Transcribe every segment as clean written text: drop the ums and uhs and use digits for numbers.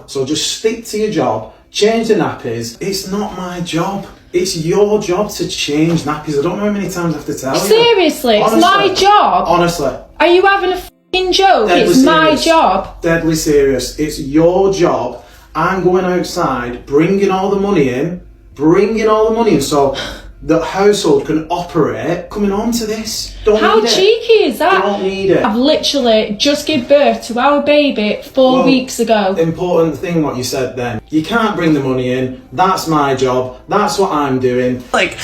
So just stick to your job, change the nappies. It's not my job. It's your job to change nappies. I don't know how many times I have to tell you. Seriously, it's my job. Honestly. Are you having a f***ing joke? Deadly it's my serious. job. Deadly serious. It's your job. I'm going outside, bringing all the money in, so the household can operate. Coming on to this. How cheeky is that? Don't need it. I've literally just given birth to our baby 4 weeks ago. Important thing what you said then. You can't bring the money in. That's my job. That's what I'm doing. Like,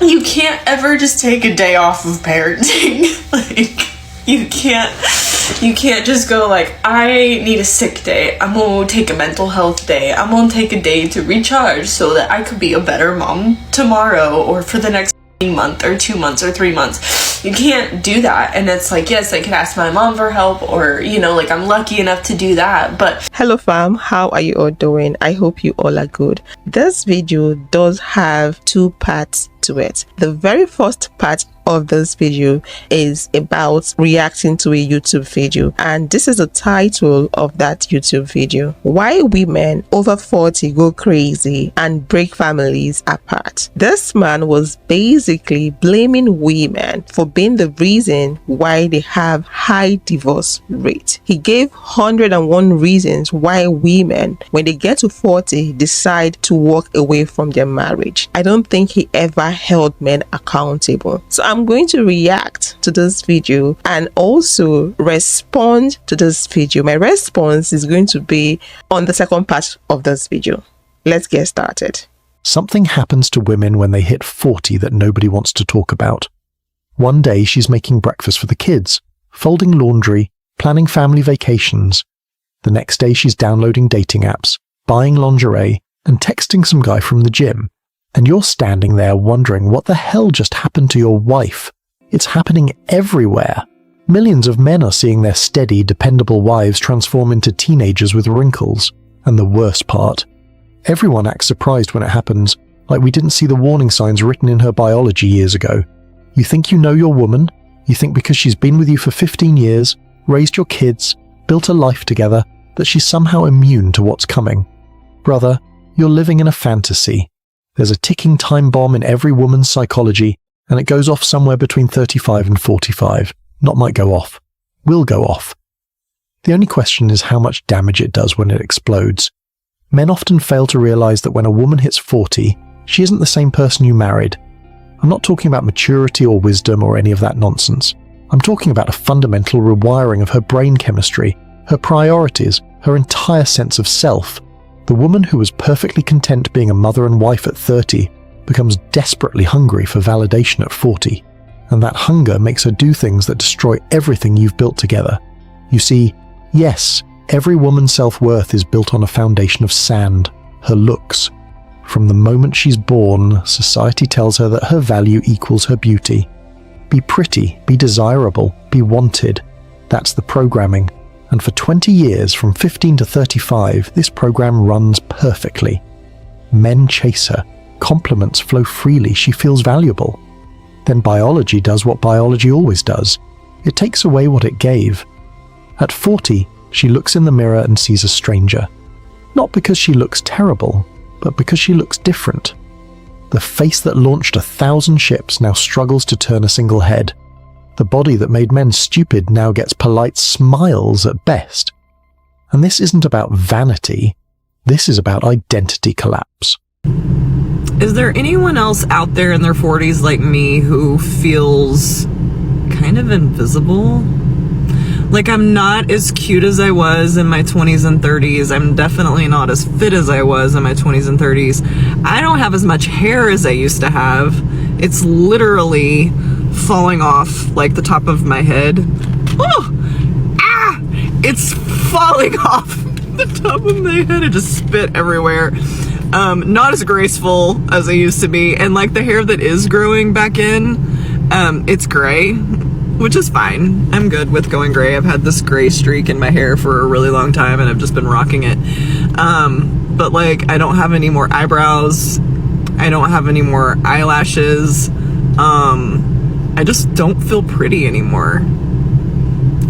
you can't ever just take a day off of parenting. Like, you can't just go like, I need a sick day. I'm gonna take a mental health day. I'm gonna take a day to recharge so that I could be a better mom tomorrow or for the next month or 2 months or 3 months. You can't do that. And it's like, yes, I could ask my mom for help, or, you know, like I'm lucky enough to do that. But hello fam, how are you all doing? I hope you all are good. This video does have 2 parts to it. The very first part of this video is about reacting to a YouTube video, and this is the title of that YouTube video: Why Women Over 40 Go Crazy and Break Families Apart. This man was basically blaming women for being the reason why they have high divorce rate. He gave 101 reasons why women, when they get to 40, decide to walk away from their marriage. I don't think he ever held men accountable. So I'm going to react to this video and also respond to this video. My response is going to be on the second part of this video. Let's get started. Something happens to women when they hit 40 that nobody wants to talk about. One day she's making breakfast for the kids, folding laundry, planning family vacations. The next day she's downloading dating apps, buying lingerie, and texting some guy from the gym. And you're standing there wondering what the hell just happened to your wife. It's happening everywhere. Millions of men are seeing their steady, dependable wives transform into teenagers with wrinkles. And the worst part, everyone acts surprised when it happens, like we didn't see the warning signs written in her biology years ago. You think you know your woman? You think because she's been with you for 15 years, raised your kids, built a life together, that she's somehow immune to what's coming. Brother, you're living in a fantasy. There's a ticking time bomb in every woman's psychology, and it goes off somewhere between 35 and 45. Not might go off. Will go off. The only question is how much damage it does when it explodes. Men often fail to realize that when a woman hits 40, she isn't the same person you married. I'm not talking about maturity or wisdom or any of that nonsense. I'm talking about a fundamental rewiring of her brain chemistry, her priorities, her entire sense of self. The woman who was perfectly content being a mother and wife at 30 becomes desperately hungry for validation at 40, and that hunger makes her do things that destroy everything you've built together. You see, yes, every woman's self-worth is built on a foundation of sand, her looks. From the moment she's born, society tells her that her value equals her beauty. Be pretty, be desirable, be wanted. That's the programming. And for 20 years, from 15 to 35, this program runs perfectly. Men chase her. Compliments flow freely. She feels valuable. Then biology does what biology always does. It takes away what it gave. At 40, she looks in the mirror and sees a stranger. Not because she looks terrible, but because she looks different. The face that launched 1,000 ships now struggles to turn a single head. The body that made men stupid now gets polite smiles at best. And this isn't about vanity. This is about identity collapse. is there anyone else out there in their 40s like me who feels kind of invisible? Like, I'm not as cute as I was in my 20s and 30s. I'm definitely not as fit as I was in my 20s and 30s. I don't have as much hair as I used to have. It's literally falling off like the top of my head. Oh! Ah! It's falling off the top of my head. I just spit everywhere. Not as graceful as I used to be. And like the hair that is growing back in, it's gray, which is fine. I'm good with going gray. I've had this gray streak in my hair for a really long time and I've just been rocking it. But like, I don't have any more eyebrows. I don't have any more eyelashes. I just don't feel pretty anymore.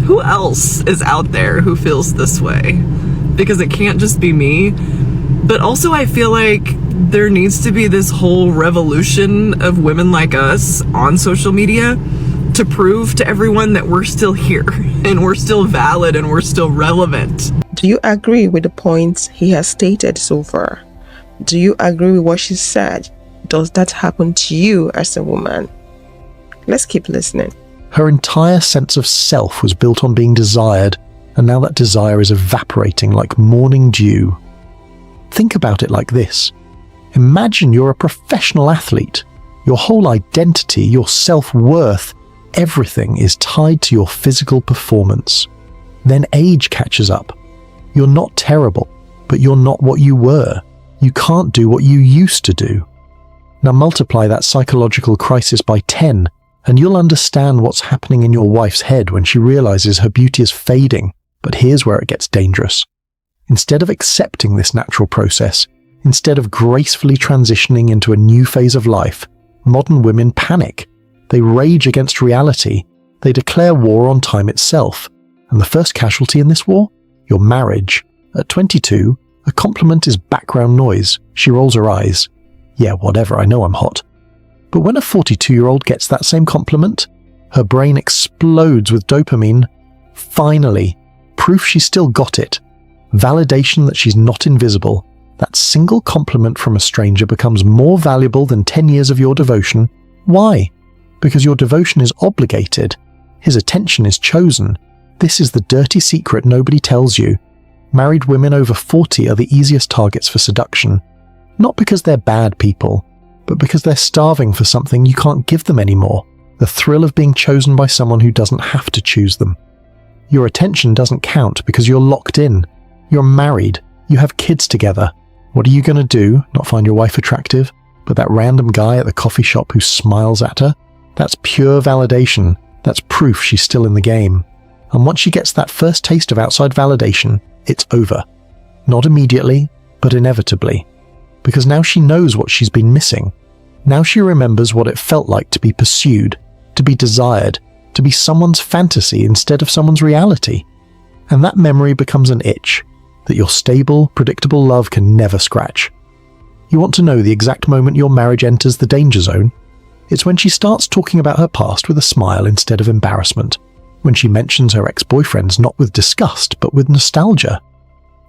Who else is out there who feels this way? because it can't just be me. But also I feel like there needs to be this whole revolution of women like us on social media to prove to everyone that we're still here and we're still valid and we're still relevant. Do you agree with the points he has stated so far? Do you agree with what she said? Does that happen to you as a woman? Let's keep listening. Her entire sense of self was built on being desired, and now that desire is evaporating like morning dew. Think about it like this. Imagine you're a professional athlete. Your whole identity, your self-worth, everything is tied to your physical performance. Then age catches up. You're not terrible, but you're not what you were. You can't do what you used to do. Now multiply that psychological crisis by 10, and you'll understand what's happening in your wife's head when she realizes her beauty is fading. But here's where it gets dangerous. Instead of accepting this natural process, instead of gracefully transitioning into a new phase of life, modern women panic. They rage against reality. They declare war on time itself. And the first casualty in this war? Your marriage. At 22, a compliment is background noise. She rolls her eyes. Yeah, whatever, I know I'm hot. But when a 42-year-old gets that same compliment, her brain explodes with dopamine. Finally, proof she still got it. Validation that she's not invisible. That single compliment from a stranger becomes more valuable than 10 years of your devotion. Why? Because your devotion is obligated. His attention is chosen. This is the dirty secret nobody tells you. Married women over 40 are the easiest targets for seduction. Not because they're bad people, but because they're starving for something you can't give them anymore. The thrill of being chosen by someone who doesn't have to choose them. Your attention doesn't count because you're locked in. You're married. You have kids together. What are you going to do? Not find your wife attractive? But that random guy at the coffee shop who smiles at her? That's pure validation. That's proof she's still in the game. And once she gets that first taste of outside validation, it's over. Not immediately, but inevitably. Because now she knows what she's been missing. Now she remembers what it felt like to be pursued, to be desired, to be someone's fantasy instead of someone's reality. And that memory becomes an itch that your stable, predictable love can never scratch. You want to know the exact moment your marriage enters the danger zone? It's when she starts talking about her past with a smile instead of embarrassment. When she mentions her ex-boyfriends not with disgust but with nostalgia.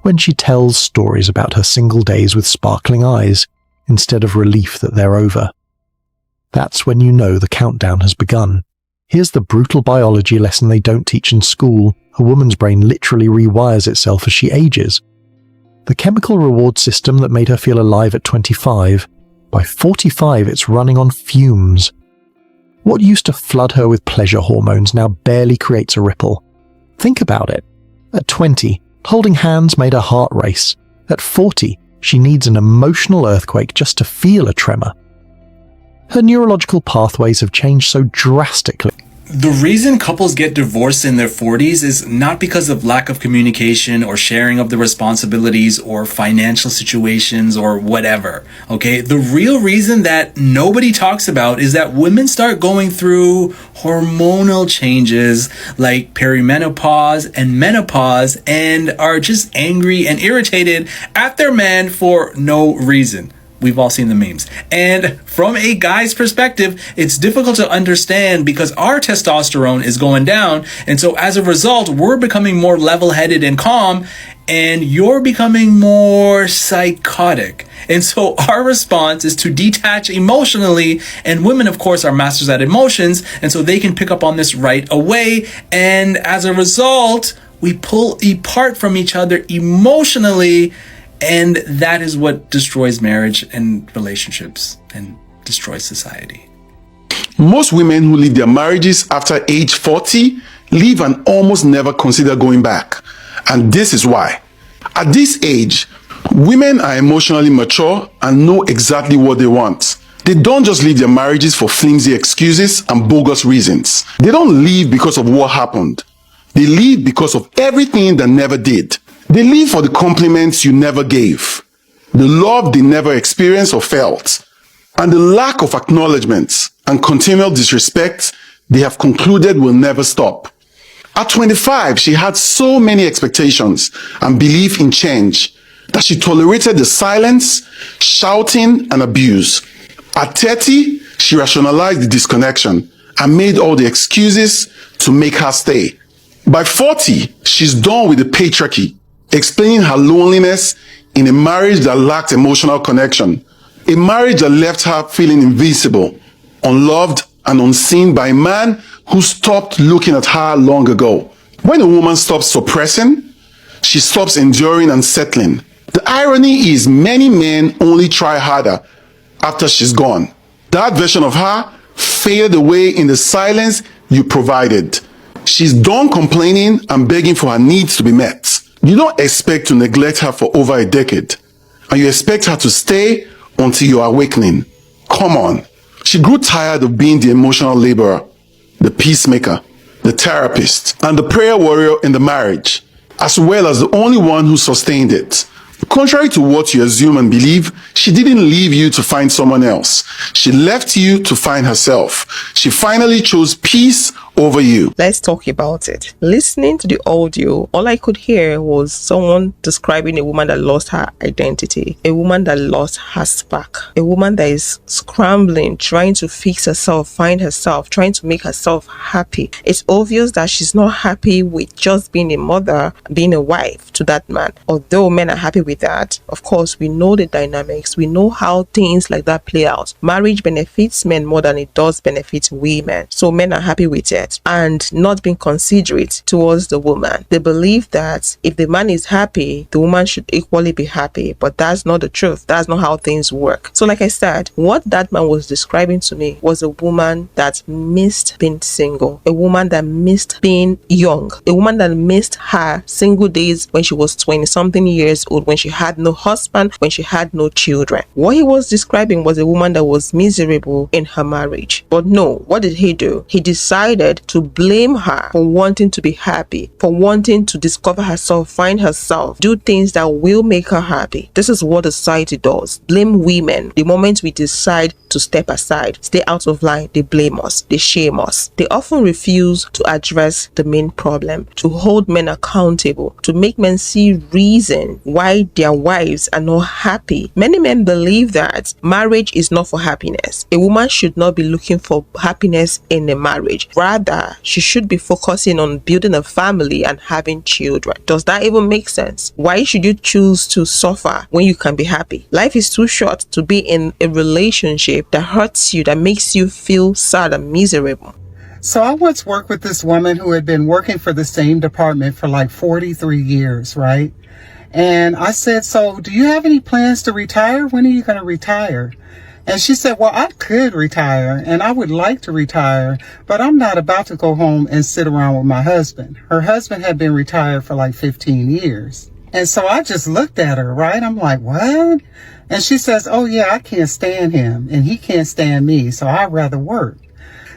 When she tells stories about her single days with sparkling eyes instead of relief that they're over. That's when you know the countdown has begun. Here's the brutal biology lesson they don't teach in school. A woman's brain literally rewires itself as she ages. The chemical reward system that made her feel alive at 25, by 45 it's running on fumes. What used to flood her with pleasure hormones now barely creates a ripple. Think about it. At 20, holding hands made her heart race. At 40, she needs an emotional earthquake just to feel a tremor. Her neurological pathways have changed so drastically. The reason couples get divorced in their 40s is not because of lack of communication or sharing of the responsibilities or financial situations or whatever, okay? The real reason that nobody talks about is that women start going through hormonal changes like perimenopause and menopause and are just angry and irritated at their man for no reason. We've all seen the memes. And from a guy's perspective, it's difficult to understand because our testosterone is going down. And so as a result, we're becoming more level-headed and calm, and you're becoming more psychotic. And so our response is to detach emotionally. And women, of course, are masters at emotions. And so they can pick up on this right away. And as a result, we pull apart from each other emotionally. And that is what destroys marriage and relationships and destroys society. Most women who leave their marriages after age 40 leave and almost never consider going back. And this is why. At this age, women are emotionally mature and know exactly what they want. They don't just leave their marriages for flimsy excuses and bogus reasons. They don't leave because of what happened. They leave because of everything that never did. They leave for the compliments you never gave, the love they never experienced or felt, and the lack of acknowledgement and continual disrespect they have concluded will never stop. At 25, she had so many expectations and belief in change that she tolerated the silence, shouting, and abuse. At 30, she rationalized the disconnection and made all the excuses to make her stay. By 40, she's done with the patriarchy, explaining her loneliness in a marriage that lacked emotional connection, a marriage that left her feeling invisible, unloved, and unseen by a man who stopped looking at her long ago. When a woman stops suppressing, she stops enduring and settling. The irony is many men only try harder after she's gone. That version of her faded away in the silence you provided. She's done complaining and begging for her needs to be met. You don't expect to neglect her for over a decade, and you expect her to stay until your awakening. Come on. She grew tired of being the emotional laborer, the peacemaker, the therapist, and the prayer warrior in the marriage, as well as the only one who sustained it. Contrary to what you assume and believe, she didn't leave you to find someone else. She left you to find herself. She finally chose peace over you. Let's talk about it. Listening to the audio, all I could hear was someone describing a woman that lost her identity, a woman that lost her spark, a woman that is scrambling, trying to fix herself, find herself, trying to make herself happy. It's obvious that she's not happy with just being a mother, being a wife to that man. Although men are happy with that, of course, we know the dynamics, we know how things like that play out. Marriage benefits men more than it does benefit women. So men are happy with it and not being considerate towards the woman. They believe that if the man is happy, the woman should equally be happy, but that's not the truth. That's not how things work. So like I said, what that man was describing to me was a woman that missed being single, a woman that missed being young, a woman that missed her single days when she was 20 something years old, when she had no husband, when she had no children. What he was describing was a woman that was miserable in her marriage. But no, what did he do? He decided to blame her for wanting to be happy, for wanting to discover herself, find herself, do things that will make her happy. This is what the society does. Blame women. The moment we decide to step aside, stay out of line, they blame us, they shame us. They often refuse to address the main problem, to hold men accountable, to make men see reason why their wives are not happy. Many men believe that marriage is not for happiness. A woman should not be looking for happiness in a marriage. Rather, she should be focusing on building a family and having children. Does that even make sense? Why should you choose to suffer when you can be happy? Life is too short to be in a relationship that hurts you, that makes you feel sad and miserable. So I once worked with this woman who had been working for the same department for like 43 years, right? And I said, so do you have any plans to retire? When are you going to retire? And she said, well, I could retire and I would like to retire, but I'm not about to go home and sit around with my husband. Her husband had been retired for like 15 years. And so I just looked at her, right? I'm like, what? And she says, oh yeah, I can't stand him and he can't stand me. So I'd rather work.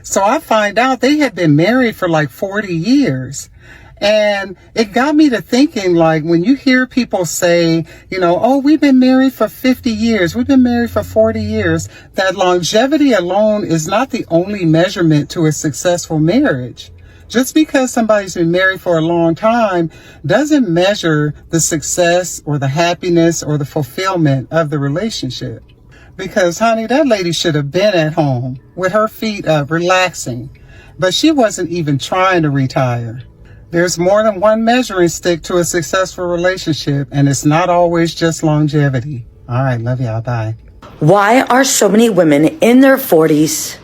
So I find out they had been married for like 40 years. And it got me to thinking, like, when you hear people say, you know, oh, we've been married for 50 years, we've been married for 40 years, that longevity alone is not the only measurement to a successful marriage. Just because somebody's been married for a long time doesn't measure the success or the happiness or the fulfillment of the relationship. Because, honey, that lady should have been at home with her feet up, relaxing. But she wasn't even trying to retire. There's more than one measuring stick to a successful relationship, and it's not always just longevity. All right, love y'all. Bye. Why are so many women in their 40s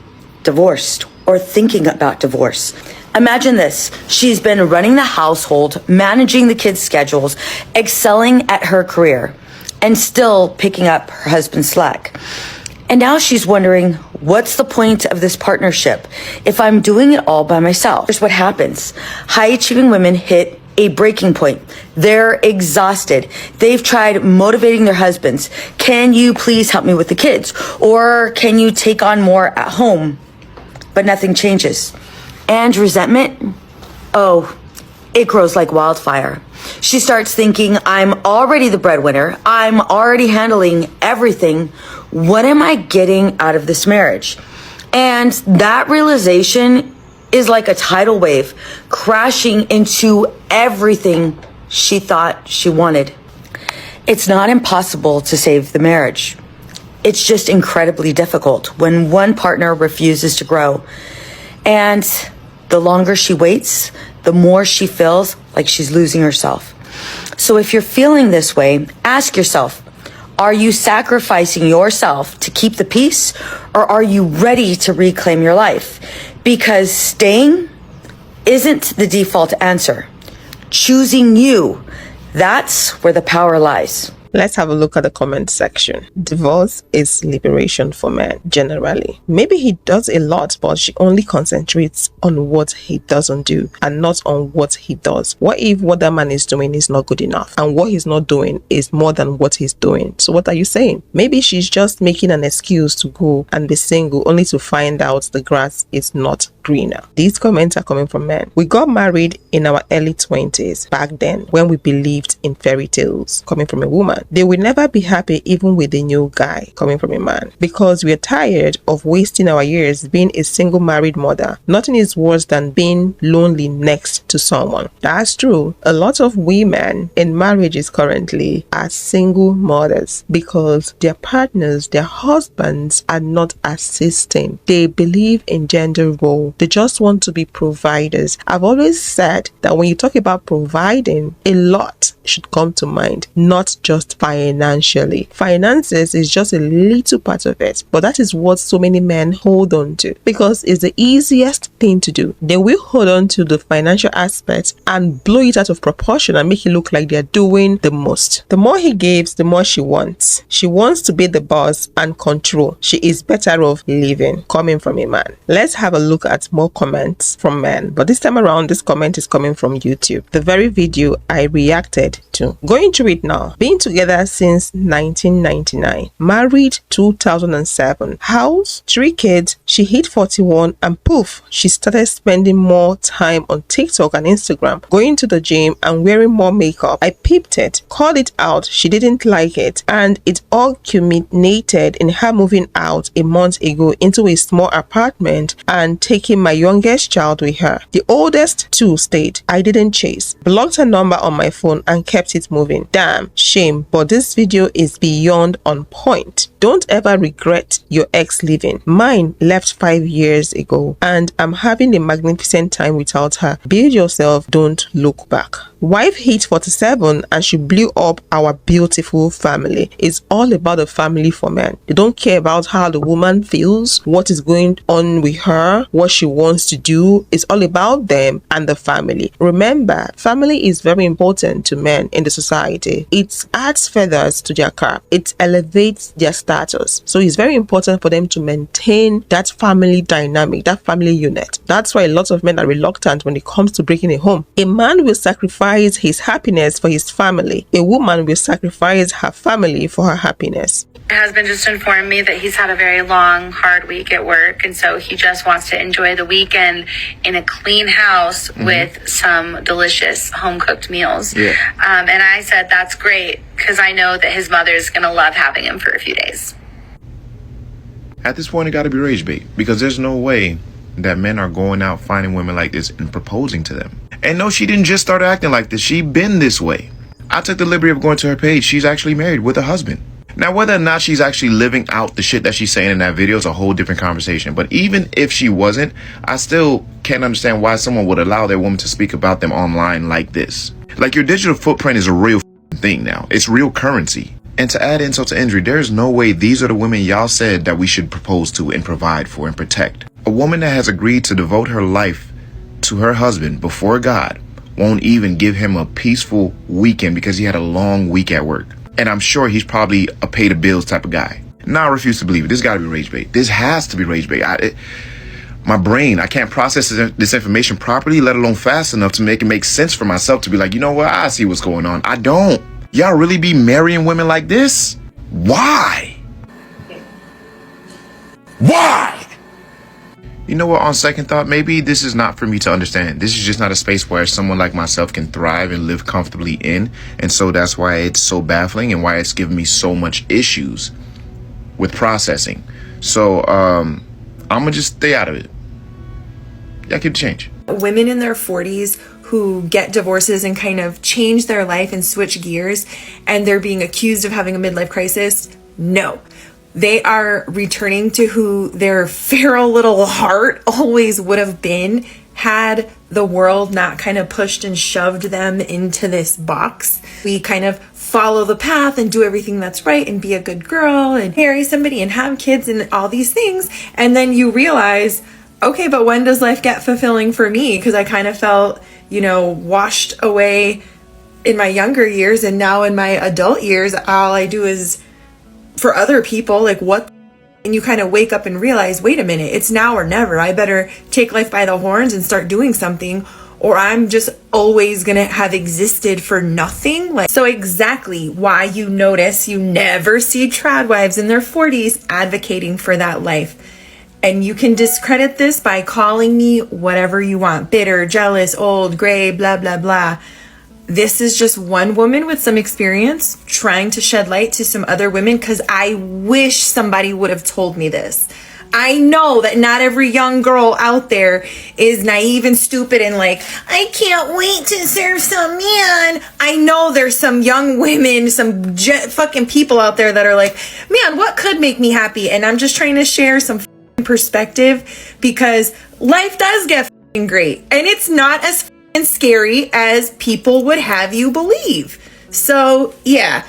divorced or thinking about divorce? Imagine this. She's been running the household, managing the kids' schedules, excelling at her career, and still picking up her husband's slack. And now she's wondering, what's the point of this partnership if I'm doing it all by myself? Here's what happens. High-achieving women hit a breaking point. They're exhausted. They've tried motivating their husbands. Can you please help me with the kids? Or can you take on more at home? But nothing changes. And resentment? Oh, it grows like wildfire. She starts thinking, I'm already the breadwinner. I'm already handling everything. What am I getting out of this marriage? And that realization is like a tidal wave crashing into everything she thought she wanted. It's not impossible to save the marriage. It's just incredibly difficult when one partner refuses to grow. And the longer she waits, the more she feels like she's losing herself. So if you're feeling this way, ask yourself, are you sacrificing yourself to keep the peace, or are you ready to reclaim your life? Because staying isn't the default answer. Choosing you, that's where the power lies. Let's have a look at the comment section. Divorce is liberation for men, generally. Maybe he does a lot, but she only concentrates on what he doesn't do and not on what he does. What if what that man is doing is not good enough and what he's not doing is more than what he's doing? So what are you saying? Maybe she's just making an excuse to go and be single only to find out the grass is not greener. These comments are coming from men. We got married in our early 20s back then when we believed in fairy tales, coming from a woman. They will never be happy even with a new guy, coming from a man, because we are tired of wasting our years being a single married mother. Nothing is worse than being lonely next to someone. That's true. A lot of women in marriages currently are single mothers because their partners, their husbands are not assisting. They believe in gender role. They just want to be providers. I've always said that when you talk about providing, a lot should come to mind, not just financially. Finances is just a little part of it, but that is what so many men hold on to because it's the easiest thing to do. They will hold on to the financial aspect and blow it out of proportion and make it look like they're doing the most. The more he gives, the more she wants. She wants to be the boss and control. She is better off leaving, coming from a man. Let's have a look at more comments from men, but this time around this comment is coming from YouTube, the very video I reacted to. Going through it now. Being together since 1999, married 2007, house, 3 kids. She hit 41 and poof, she started spending more time on TikTok and Instagram, going to the gym and wearing more makeup. I peeped it, called it out, she didn't like it, and it all culminated in her moving out a month ago into a small apartment and taking my youngest child with her. The oldest 2 stayed. I didn't chase. Blocked her number on my phone and kept it moving. Damn, shame, but this video is beyond on point. Don't ever regret your ex leaving. Mine left 5 years ago and I'm having a magnificent time without her. Build yourself, don't look back. Wife hit 47 and she blew up our beautiful family. It's all about the family for men. They don't care about how the woman feels, what is going on with her, what she wants to do. It's all about them and the family. Remember, family is very important to men in the society. It adds feathers to their cap. It elevates their status. So it's very important for them to maintain that family dynamic, that family unit. That's why a lot of men are reluctant when it comes to breaking a home. A man will sacrifice his happiness for his family. A woman will sacrifice her family for her happiness. My husband just informed me that he's had a very long, hard week at work, and so he just wants to enjoy the weekend in a clean house with some delicious home-cooked meals. Yeah. And I said, that's great, because I know that his mother's going to love having him for a few days. At this point, it got to be rage bait, because there's no way that men are going out finding women like this and proposing to them. And no, she didn't just start acting like this. She been this way. I took the liberty of going to her page. She's actually married with a husband. Now, whether or not she's actually living out the shit that she's saying in that video is a whole different conversation. But even if she wasn't, I still can't understand why someone would allow their woman to speak about them online like this. Like, your digital footprint is a real thing now. It's real currency. And to add insult to injury, there's no way these are the women y'all said that we should propose to and provide for and protect. A woman that has agreed to devote her life to her husband before God won't even give him a peaceful weekend because he had a long week at work. And I'm sure he's probably a pay the bills type of guy. Now I refuse to believe it. This got to be rage bait. This has to be rage bait. My brain, I can't process this information properly, let alone fast enough to make it make sense for myself to be like, you know what? I see what's going on. I don't. Y'all really be marrying women like this? Why? Why? You know what, on second thought, maybe this is not for me to understand. This is just not a space where someone like myself can thrive and live comfortably in. And so that's why it's so baffling and why it's given me so much issues with processing. So I'm gonna just stay out of it. Y'all keep the change. Women in their 40s who get divorces and kind of change their life and switch gears, and they're being accused of having a midlife crisis, no. They are returning to who their feral little heart always would have been had the world not kind of pushed and shoved them into this box. We kind of follow the path and do everything that's right and be a good girl and marry somebody and have kids and all these things. And then you realize, okay, but when does life get fulfilling for me? Because I kind of felt, washed away in my younger years, and now in my adult years, all I do is for other people, like what? And you kind of wake up and realize, wait a minute, it's now or never. I better take life by the horns and start doing something, or I'm just always gonna have existed for nothing. So exactly why you notice you never see trad wives in their 40s advocating for that life. And you can discredit this by calling me whatever you want, bitter, jealous, old, gray, blah, blah, blah. This is just one woman with some experience trying to shed light to some other women, because I wish somebody would have told me this. I know that not every young girl out there is naive and stupid and like, I can't wait to serve some man. I know there's some young women, some fucking people out there that are like, man, what could make me happy? And I'm just trying to share some perspective, because life does get great, and it's not as scary as people would have you believe. So yeah,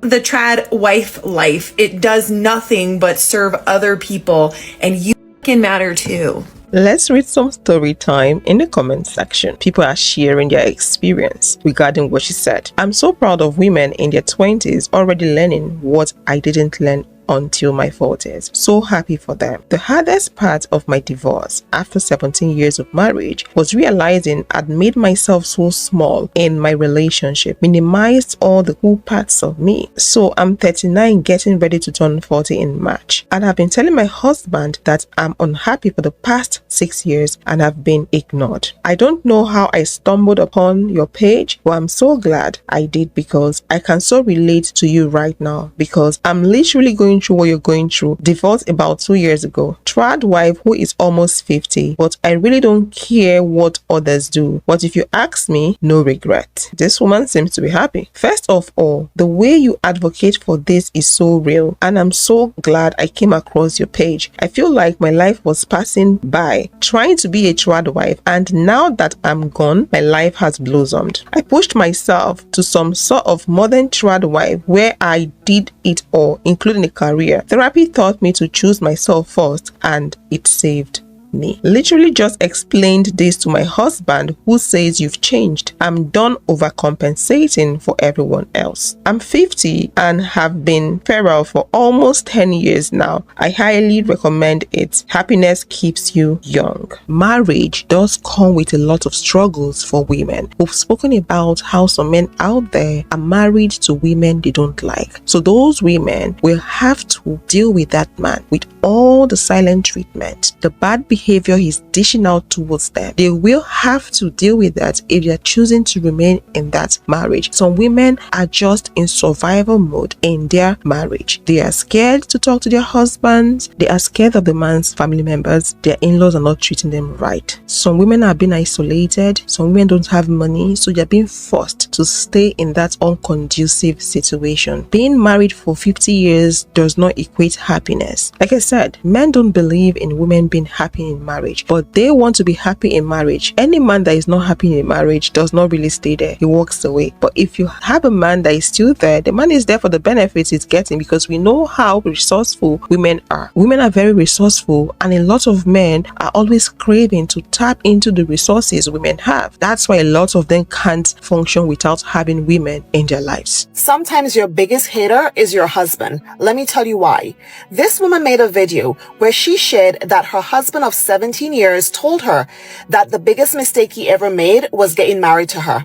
the trad wife life, it does nothing but serve other people, and you can matter too. Let's read some story time in the comment section. People are sharing their experience regarding what she said. I'm so proud of women in their 20s already learning what I didn't learn until my 40s. So happy for them. The hardest part of my divorce after 17 years of marriage was realizing I'd made myself so small in my relationship, minimized all the cool parts of me. So I'm 39, getting ready to turn 40 in March, and I've been telling my husband that I'm unhappy for the past 6 years and have been ignored. I don't know how I stumbled upon your page, but I'm so glad I did, because I can so relate to you right now, because I'm literally going through what you're going through. Divorced about 2 years ago. Trad wife who is almost 50, but I really don't care what others do. But if you ask me, no regret. This woman seems to be happy. First of all, the way you advocate for this is so real, and I'm so glad I came across your page. I feel like my life was passing by trying to be a trad wife, and now that I'm gone, my life has blossomed. I pushed myself to some sort of modern trad wife where I did it all, including a career. Therapy taught me to choose myself first, and it saved me. Literally just explained this to my husband, who says you've changed. I'm done overcompensating for everyone else. I'm 50 and have been feral for almost 10 years now. I highly recommend it. Happiness keeps you young. Marriage does come with a lot of struggles for women. We've spoken about how some men out there are married to women they don't like. So those women will have to deal with that man with all the silent treatment, the bad behavior he's dishing out towards them. They will have to deal with that if they're choosing to remain in that marriage. Some women are just in survival mode in their marriage. They are scared to talk to their husbands. They are scared of the man's family members. Their in-laws are not treating them right. Some women are being isolated. Some women don't have money, so they're being forced to stay in that unconducive situation. Being married for 50 years does not equate happiness. Like I said, men don't believe in women being happy in marriage, but they want to be happy in marriage. Any man that is not happy in marriage does not really stay there. He walks away. But if you have a man that is still there, the man is there for the benefits he's getting, because we know how resourceful women are. Women are very resourceful, and a lot of men are always craving to tap into the resources women have. That's why a lot of them can't function without having women in their lives. Sometimes your biggest hater is your husband. Let me tell you why. This woman made a video where she shared that her husband of 17 years told her that the biggest mistake he ever made was getting married to her.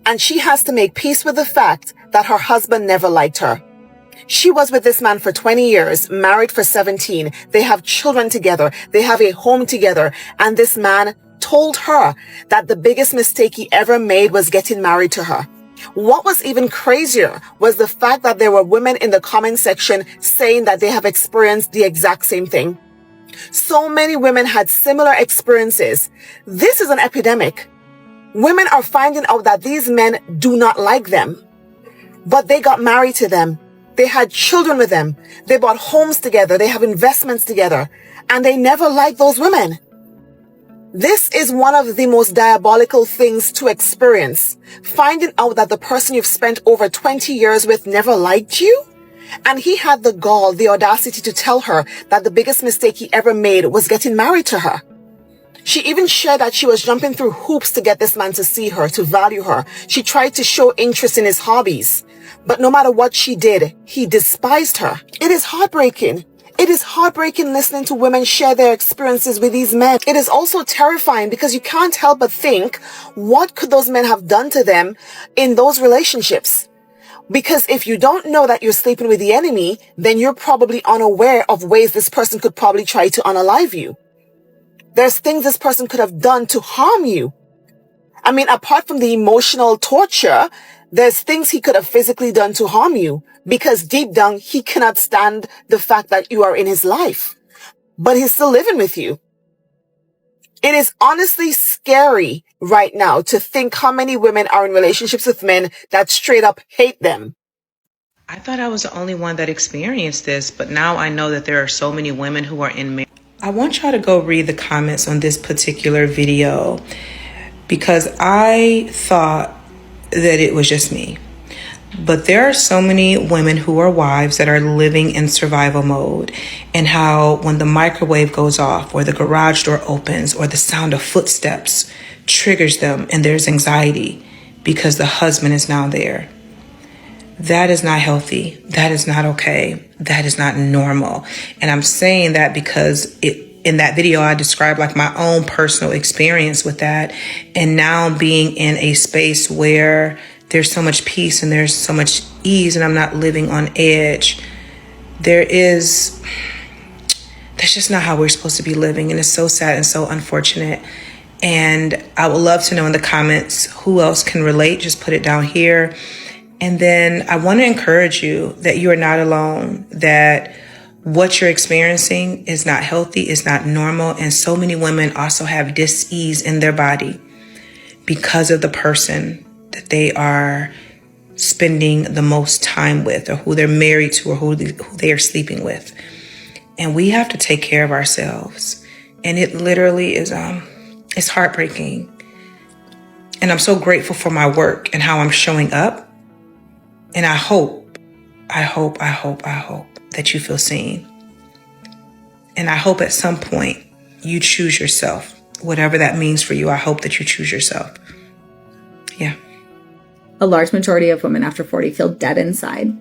And she has to make peace with the fact that her husband never liked her. She was with this man for 20 years, married for 17. They have children together. They have a home together. And this man told her that the biggest mistake he ever made was getting married to her. What was even crazier was the fact that there were women in the comment section saying that they have experienced the exact same thing. So many women had similar experiences. This is an epidemic. Women are finding out that these men do not like them, but they got married to them. They had children with them. They bought homes together. They have investments together, and they never liked those women. This is one of the most diabolical things to experience. Finding out that the person you've spent over 20 years with never liked you. And he had the gall, the audacity to tell her that the biggest mistake he ever made was getting married to her. She even shared that she was jumping through hoops to get this man to see her, to value her. She tried to show interest in his hobbies. But no matter what she did, he despised her. It is heartbreaking. It is heartbreaking listening to women share their experiences with these men. It is also terrifying because you can't help but think, what could those men have done to them in those relationships? Because if you don't know that you're sleeping with the enemy, then you're probably unaware of ways this person could probably try to unalive you. There's things this person could have done to harm you. I mean, apart from the emotional torture, there's things he could have physically done to harm you, because deep down, he cannot stand the fact that you are in his life, but he's still living with you. It is honestly scary right now to think how many women are in relationships with men that straight up hate them. I thought I was the only one that experienced this, but now I know that there are so many women who are in marriage. I want y'all to go read the comments on this particular video because I thought that it was just me. But there are so many women who are wives that are living in survival mode, and how when the microwave goes off or the garage door opens or the sound of footsteps triggers them and there's anxiety because the husband is now there. That is not healthy. That is not okay. That is not normal. And I'm saying that because in that video, I described like my own personal experience with that. And now being in a space where there's so much peace and there's so much ease and I'm not living on edge. That's just not how we're supposed to be living. And it's so sad and so unfortunate. And I would love to know in the comments who else can relate. Just put it down here. And then I want to encourage you that you are not alone, that what you're experiencing is not healthy, is not normal. And so many women also have dis-ease in their body because of the person that they are spending the most time with, or who they're married to, or who they are sleeping with. And we have to take care of ourselves. And it literally is, it's heartbreaking. And I'm so grateful for my work and how I'm showing up. And I hope that you feel seen. And I hope at some point you choose yourself, whatever that means for you. I hope that you choose yourself. Yeah. A large majority of women after 40 feel dead inside.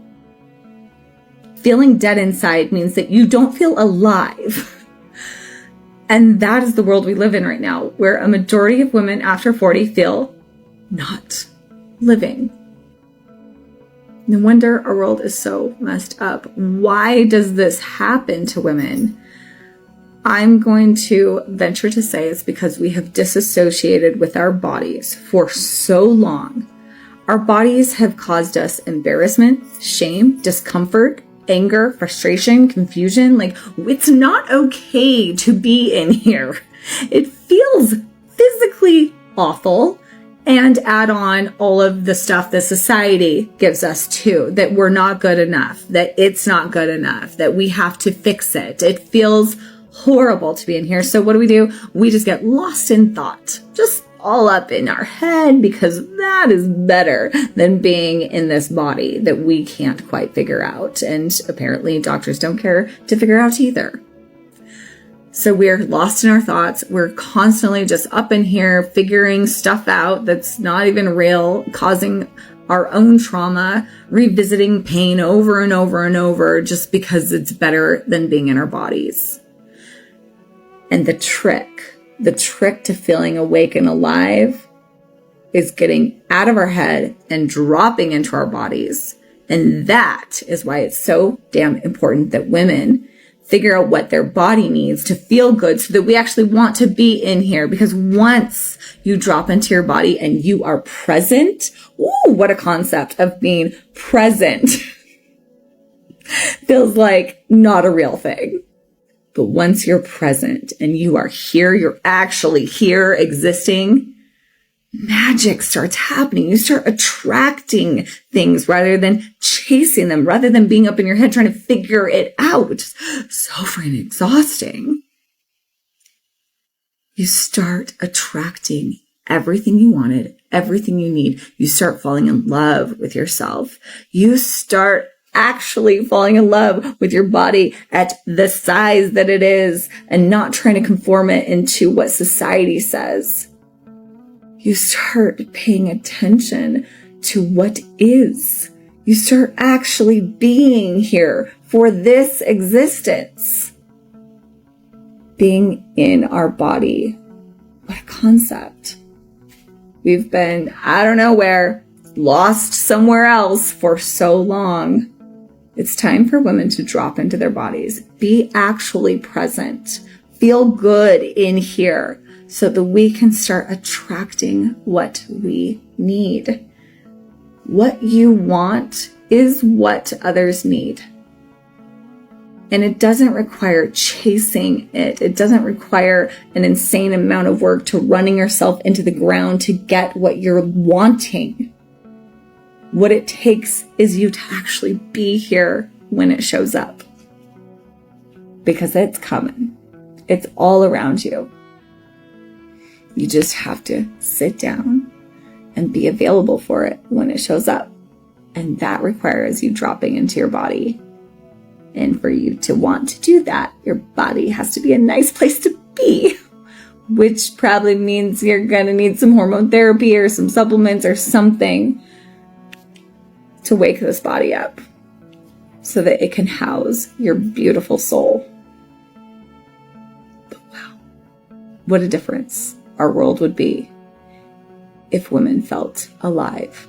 Feeling dead inside means that you don't feel alive. And that is the world we live in right now, where a majority of women after 40 feel not living. No wonder our world is so messed up. Why does this happen to women? I'm going to venture to say it's because we have disassociated with our bodies for so long. Our bodies have caused us embarrassment, shame, discomfort, anger, frustration, confusion. Like, it's not okay to be in here. It feels physically awful. And add on all of the stuff that society gives us too, that we're not good enough, that it's not good enough, that we have to fix it. It feels horrible to be in here. So what do? We just get lost in thought, just all up in our head, because that is better than being in this body that we can't quite figure out. And apparently doctors don't care to figure out either. So we're lost in our thoughts. We're constantly just up in here figuring stuff out that's not even real, causing our own trauma, revisiting pain over and over and over just because it's better than being in our bodies. And the trick to feeling awake and alive is getting out of our head and dropping into our bodies. And that is why it's so damn important that women figure out what their body needs to feel good so that we actually want to be in here. Because once you drop into your body and you are present, ooh, what a concept of being present. Feels like not a real thing. But once you're present and you are here, you're actually here existing, magic starts happening. You start attracting things rather than chasing them, rather than being up in your head trying to figure it out. So freaking exhausting. You start attracting everything you wanted, everything you need. You start falling in love with yourself. You start actually falling in love with your body at the size that it is and not trying to conform it into what society says. You start paying attention to what is. You start actually being here for this existence. Being in our body. What a concept. We've been, I don't know where, lost somewhere else for so long. It's time for women to drop into their bodies. Be actually present. Feel good in here so that we can start attracting what we need. What you want is what others need. And it doesn't require chasing it. It doesn't require an insane amount of work to running yourself into the ground to get what you're wanting. What it takes is you to actually be here when it shows up. Because it's coming. It's all around you. You just have to sit down and be available for it when it shows up. And that requires you dropping into your body. And for you to want to do that, your body has to be a nice place to be. Which probably means you're going to need some hormone therapy or some supplements or something to wake this body up so that it can house your beautiful soul. But wow, what a difference our world would be if women felt alive.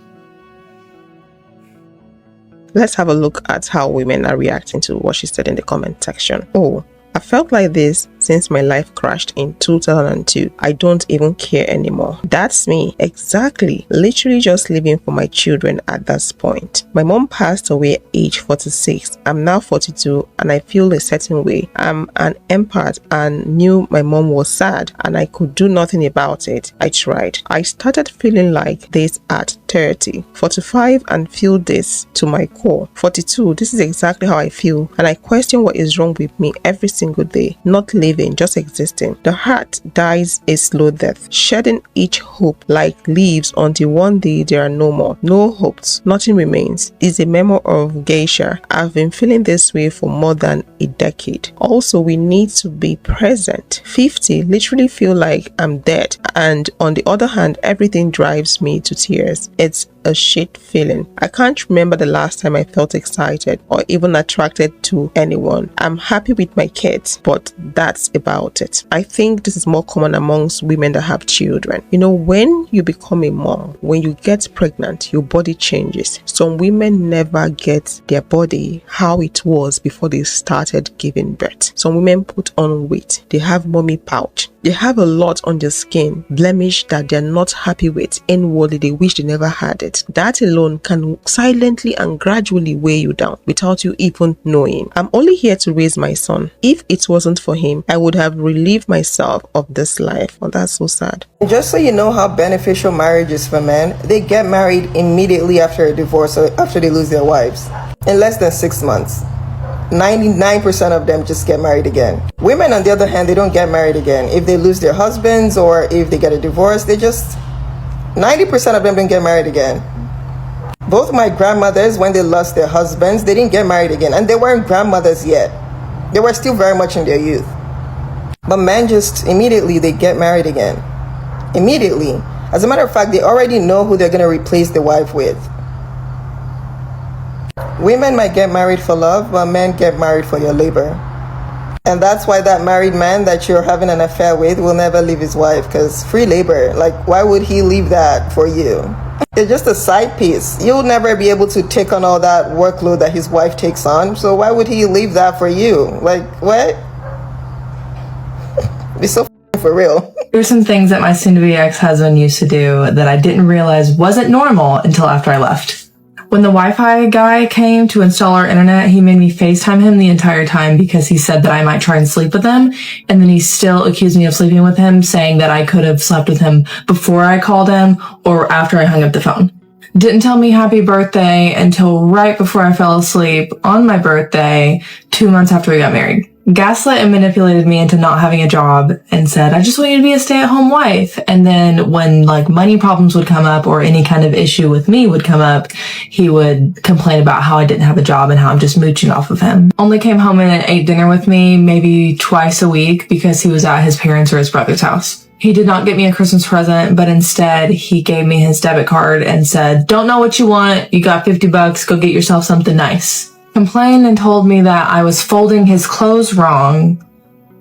Let's have a look at how women are reacting to what she said in the comment section. Oh, I felt like this since my life crashed in 2002. I don't even care anymore. That's me. Exactly. Literally just living for my children at this point. My mom passed away at age 46. I'm now 42 and I feel a certain way. I'm an empath and knew my mom was sad and I could do nothing about it. I tried. I started feeling like this at 30, 45 and feel this to my core. 42, this is exactly how I feel and I question what is wrong with me every single day. Not living, just existing. The heart dies a slow death, shedding each hope like leaves until one day there are no more. No hopes, nothing remains. Is a memory of geisha. I've been feeling this way for more than a decade. Also, we need to be present. 50, literally feel like I'm dead. And on the other hand, everything drives me to tears. It's a shit feeling. I can't remember the last time I felt excited or even attracted to anyone. I'm happy with my kids, but that's about it. I think this is more common amongst women that have children. You know, when you become a mom, when you get pregnant, your body changes. Some women never get their body how it was before they started giving birth. Some women put on weight. They have mommy pouch. They have a lot on their skin, blemish that they're not happy with. Inwardly, they wish they never had it. That alone can silently and gradually weigh you down without you even knowing. I'm only here to raise my son. If it wasn't for him, I would have relieved myself of this life. Oh, that's so sad. Just so you know how beneficial marriage is for men, they get married immediately after a divorce or after they lose their wives. In less than 6 months. 99% of them just get married again. Women, on the other hand, they don't get married again. If they lose their husbands or if they get a divorce, 90% of them don't get married again. Both my grandmothers, when they lost their husbands, they didn't get married again. And they weren't grandmothers yet. They were still very much in their youth. But men just immediately, they get married again. Immediately. As a matter of fact, they already know who they're going to replace the wife with. Women might get married for love, but men get married for your labor. And that's why that married man that you're having an affair with will never leave his wife, because free labor, like, why would he leave that for you? It's just a side piece. You'll never be able to take on all that workload that his wife takes on, so why would he leave that for you? Like, what? Be so for real. There were some things that my soon-to-be ex-husband used to do that I didn't realize wasn't normal until after I left. When the Wi-Fi guy came to install our internet, he made me FaceTime him the entire time because he said that I might try and sleep with him. And then he still accused me of sleeping with him, saying that I could have slept with him before I called him or after I hung up the phone. Didn't tell me happy birthday until right before I fell asleep on my birthday, 2 months after we got married. Gaslit and manipulated me into not having a job and said, I just want you to be a stay-at-home wife. And then when like money problems would come up or any kind of issue with me would come up, he would complain about how I didn't have a job and how I'm just mooching off of him. Only came home and ate dinner with me maybe twice a week because he was at his parents' or his brother's house. He did not get me a Christmas present, but instead he gave me his debit card and said, don't know what you want. You got $50. Go get yourself something nice. Complained and told me that I was folding his clothes wrong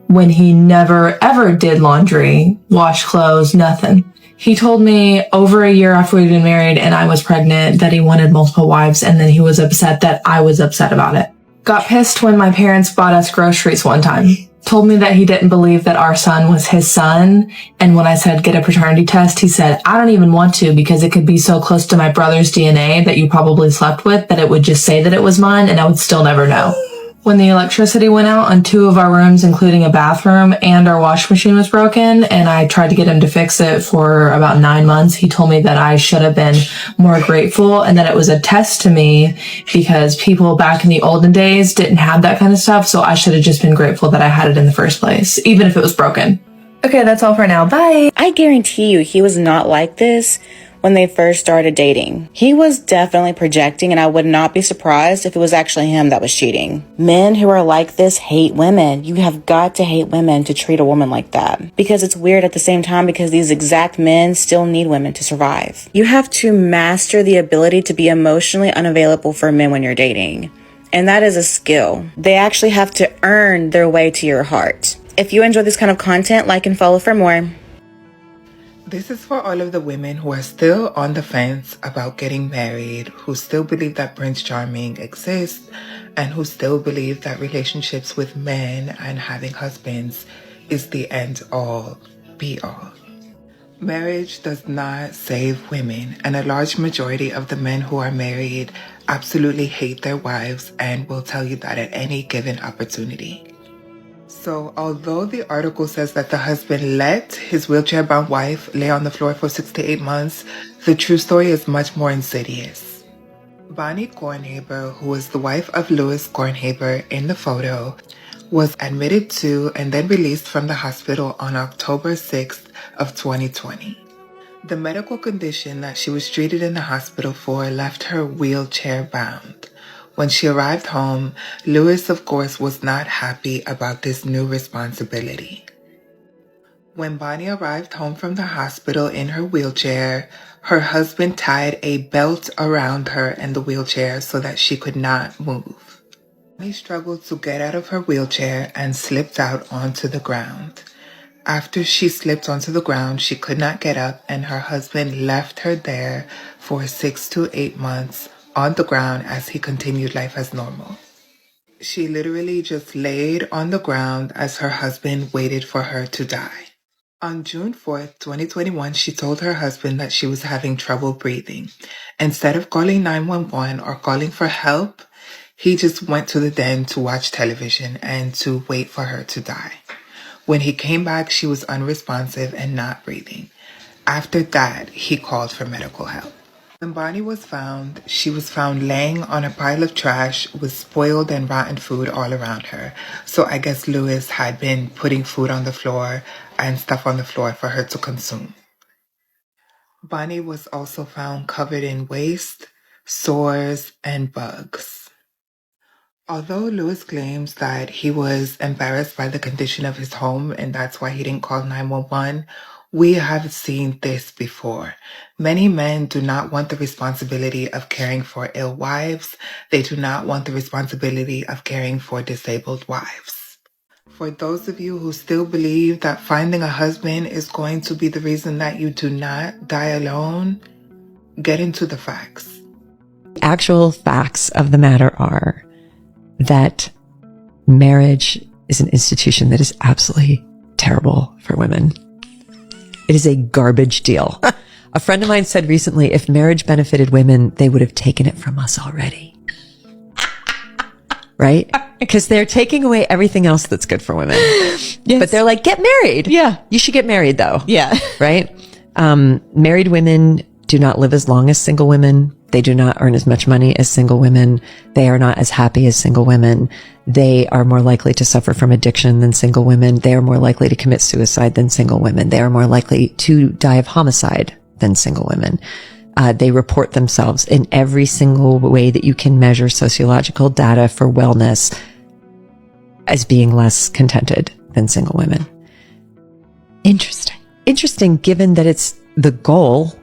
when he never ever did laundry, wash clothes, nothing. He told me over a year after we'd been married and I was pregnant that he wanted multiple wives, and then he was upset that I was upset about it. Got pissed when my parents bought us groceries one time. Told me that he didn't believe that our son was his son, and when I said get a paternity test, he said, I don't even want to because it could be so close to my brother's DNA that you probably slept with that it would just say that it was mine and I would still never know. When the electricity went out on 2 of our rooms, including a bathroom, and our washing machine was broken, and I tried to get him to fix it for about 9 months, he told me that I should have been more grateful and that it was a test to me because people back in the olden days didn't have that kind of stuff, so I should have just been grateful that I had it in the first place, even if it was broken. Okay, that's all for now. Bye! I guarantee you he was not like this when they first started dating. He was definitely projecting, and I would not be surprised if it was actually him that was cheating. Men who are like this hate women. You have got to hate women to treat a woman like that. Because it's weird at the same time because these exact men still need women to survive. You have to master the ability to be emotionally unavailable for men when you're dating. And that is a skill. They actually have to earn their way to your heart. If you enjoy this kind of content, like and follow for more. This is for all of the women who are still on the fence about getting married, who still believe that Prince Charming exists, and who still believe that relationships with men and having husbands is the end all, be all. Marriage does not save women, and a large majority of the men who are married absolutely hate their wives and will tell you that at any given opportunity. So, although the article says that the husband let his wheelchair-bound wife lay on the floor for 6 to 8 months, the true story is much more insidious. Bonnie Kornhaber, who was the wife of Louis Kornhaber in the photo, was admitted to and then released from the hospital on October 6th of 2020. The medical condition that she was treated in the hospital for left her wheelchair-bound. When she arrived home, Louis, of course, was not happy about this new responsibility. When Bonnie arrived home from the hospital in her wheelchair, her husband tied a belt around her and the wheelchair so that she could not move. Bonnie struggled to get out of her wheelchair and slipped out onto the ground. After she slipped onto the ground, she could not get up, and her husband left her there for 6 to 8 months on the ground as he continued life as normal. She literally just laid on the ground as her husband waited for her to die. On June 4th, 2021, she told her husband that she was having trouble breathing. Instead of calling 911 or calling for help, he just went to the den to watch television and to wait for her to die. When he came back, she was unresponsive and not breathing. After that, he called for medical help. When Bonnie was found, she was found laying on a pile of trash with spoiled and rotten food all around her. So I guess Louis had been putting food on the floor and stuff on the floor for her to consume. Bonnie was also found covered in waste, sores, and bugs. Although Louis claims that he was embarrassed by the condition of his home and that's why he didn't call 911, we have seen this before. Many men do not want the responsibility of caring for ill wives. They do not want the responsibility of caring for disabled wives. For those of you who still believe that finding a husband is going to be the reason that you do not die alone, get into the facts. Actual facts of the matter are that marriage is an institution that is absolutely terrible for women. It is a garbage deal. A friend of mine said recently, if marriage benefited women, they would have taken it from us already. Right? Because they're taking away everything else that's good for women. Yes. But they're like, get married. Yeah. You should get married though. Yeah. Right? Married women do not live as long as single women. They do not earn as much money as single women. They are not as happy as single women. They are more likely to suffer from addiction than single women. They are more likely to commit suicide than single women. They are more likely to die of homicide than single women. They report themselves in every single way that you can measure sociological data for wellness as being less contented than single women. Interesting. Interesting, given that it's the goal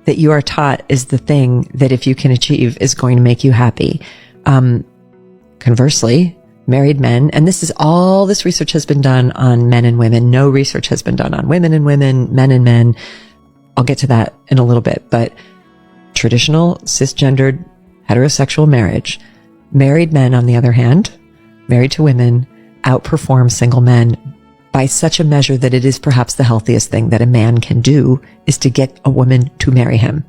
that you are taught is the thing that if you can achieve is going to make you happy. Conversely, married men, and this research has been done on men and women. No research has been done on women and women, men and men. I'll get to that in a little bit, but traditional cisgendered heterosexual marriage, married men, on the other hand, married to women, outperform single men by such a measure that it is perhaps the healthiest thing that a man can do is to get a woman to marry him.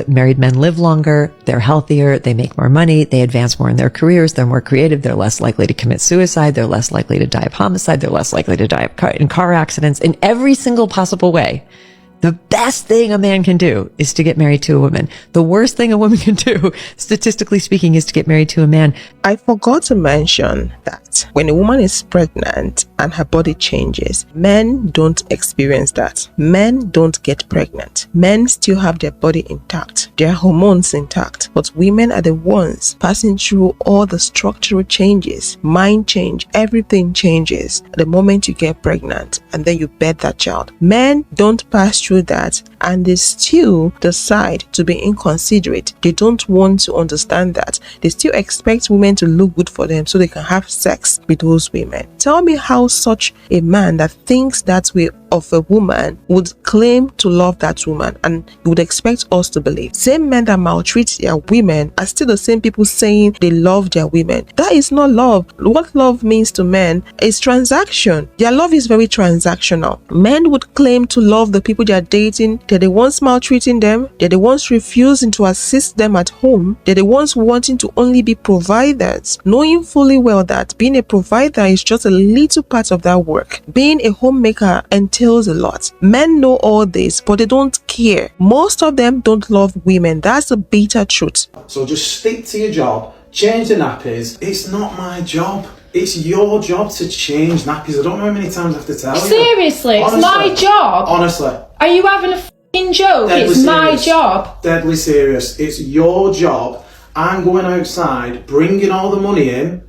Married men live longer, they're healthier, they make more money, they advance more in their careers, they're more creative, they're less likely to commit suicide, they're less likely to die of homicide, they're less likely to die in car accidents in every single possible way. The best thing a man can do is to get married to a woman. The worst thing a woman can do, statistically speaking, is to get married to a man. I forgot to mention that when a woman is pregnant and her body changes, men don't experience that. Men don't get pregnant. Men still have their body intact, their hormones intact. But women are the ones passing through all the structural changes, mind change, everything changes the moment you get pregnant and then you birth that child. Men don't pass through that and they still decide to be inconsiderate. They don't want to understand that. They still expect women to look good for them so they can have sex with those women. Tell me how such a man that thinks that way of a woman would claim to love that woman, and you would expect us to believe. Same men that maltreat their women are still the same people saying they love their women. That is not love. What love means to men is transaction. Their love is very transactional. Men would claim to love the people they are dating. They're the ones maltreating them. They're the ones refusing to assist them at home. They're the ones wanting to only be providers, knowing fully well that being a provider is just a little part of that work. Being a homemaker entails a lot. Men know all this, but they don't care. Most of them don't love women. That's the bitter truth. So just stick to your job, change the nappies. It's not my job. It's your job to change nappies. I don't know how many times I have to tell you. Seriously, it's my job. Honestly. Are you having a f***ing joke? Deadly it's my serious. job. Deadly serious. It's your job. I'm going outside, bringing all the money in,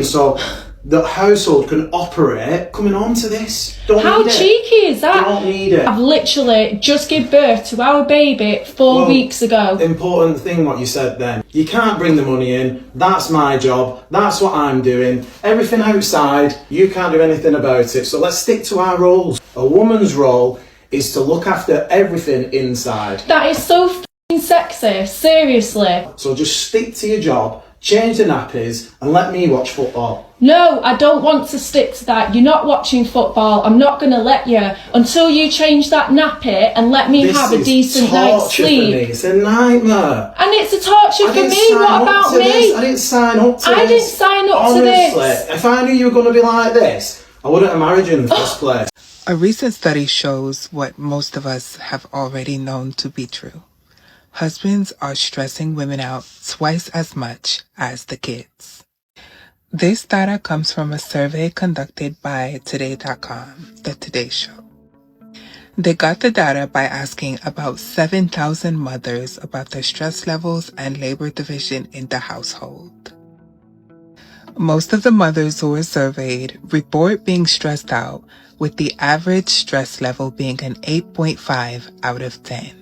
so the household can operate. Coming on to this. How cheeky is that? Don't need it. I've literally just given birth to our baby 4 weeks ago. Important thing what you said then. You can't bring the money in. That's my job. That's what I'm doing. Everything outside, you can't do anything about it. So let's stick to our roles. A woman's role is to look after everything inside. That is so f***ing sexy. Seriously. So just stick to your job, change the nappies, and let me watch football. No, I don't want to stick to that. You're not watching football. I'm not going to let you until you change that nappy and let me have a decent night's sleep. For me. It's a nightmare. And it's a torture for me. What about me? I didn't sign up to this. I didn't sign up to this. Honestly, if I knew you were going to be like this, I wouldn't have married you in the first place. A recent study shows what most of us have already known to be true. Husbands are stressing women out twice as much as the kids. This data comes from a survey conducted by Today.com, the Today Show. They got the data by asking about 7,000 mothers about their stress levels and labor division in the household. Most of the mothers who were surveyed report being stressed out, with the average stress level being an 8.5 out of 10.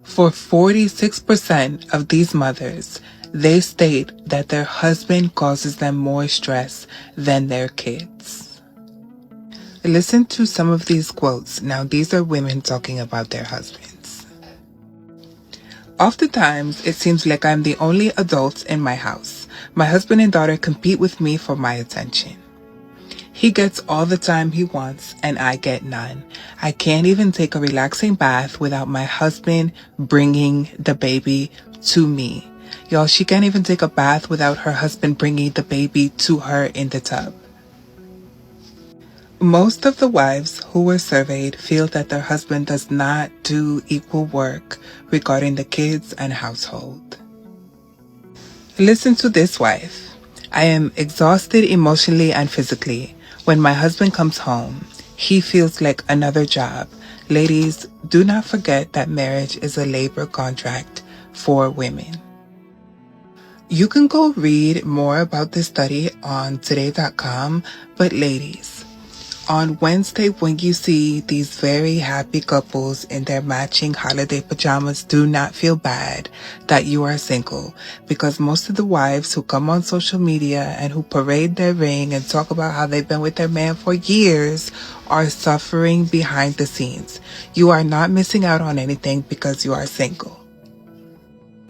For 46% of these mothers, they state that their husband causes them more stress than their kids. Listen to some of these quotes. Now, these are women talking about their husbands. Oftentimes, it seems like I'm the only adult in my house. My husband and daughter compete with me for my attention. He gets all the time he wants and I get none. I can't even take a relaxing bath without my husband bringing the baby to me. Y'all, she can't even take a bath without her husband bringing the baby to her in the tub. Most of the wives who were surveyed feel that their husband does not do equal work regarding the kids and household. Listen to this wife. I am exhausted emotionally and physically. When my husband comes home, he feels like another job. Ladies, do not forget that marriage is a labor contract for women. You can go read more about this study on today.com, but ladies, on Wednesday, when you see these very happy couples in their matching holiday pajamas, do not feel bad that you are single, because most of the wives who come on social media and who parade their ring and talk about how they've been with their man for years are suffering behind the scenes. You are not missing out on anything because you are single.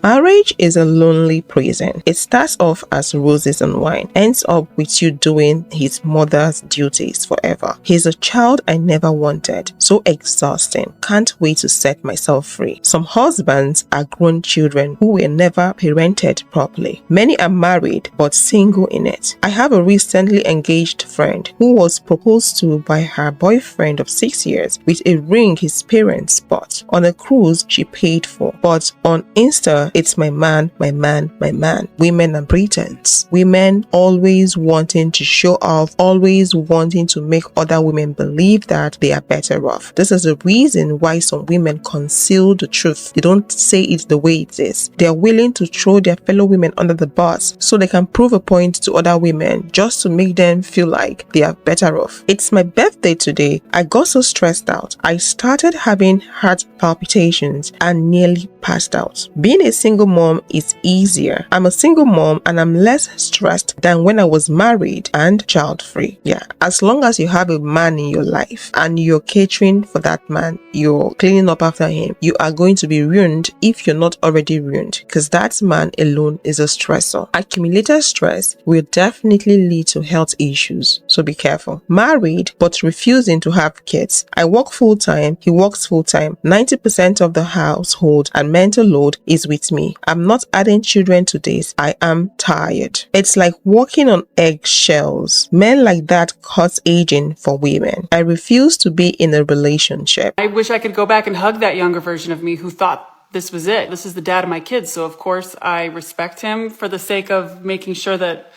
Marriage is a lonely prison. It starts off as roses and wine, ends up with you doing his mother's duties forever. He's a child I never wanted. So exhausting. Can't wait to set myself free. Some husbands are grown children who were never parented properly. Many are married but single in it. I have a recently engaged friend who was proposed to by her boyfriend of 6 years with a ring his parents bought on a cruise she paid for. But on Insta, it's my man, my man, my man. Women and pretense. Women always wanting to show off, always wanting to make other women believe that they are better off. This is the reason why some women conceal the truth. They don't say it the way it is. They are willing to throw their fellow women under the bus so they can prove a point to other women just to make them feel like they are better off. It's my birthday today. I got so stressed out. I started having heart palpitations and nearly passed out. Being a single mom is easier. I'm a single mom and I'm less stressed than when I was married and child-free. Yeah, as long as you have a man in your life and you're catering for that man, you're cleaning up after him, you are going to be ruined if you're not already ruined, because that man alone is a stressor. Accumulated stress will definitely lead to health issues, so be careful. Married but refusing to have kids. I work full-time, he works full-time. 90% of the household and mental load is with me. I'm not adding children to this. I am tired. It's like walking on eggshells. Men like that cause aging for women. I refuse to be in a relationship. I wish I could go back and hug that younger version of me who thought this was it. This is the dad of my kids. So of course I respect him for the sake of making sure that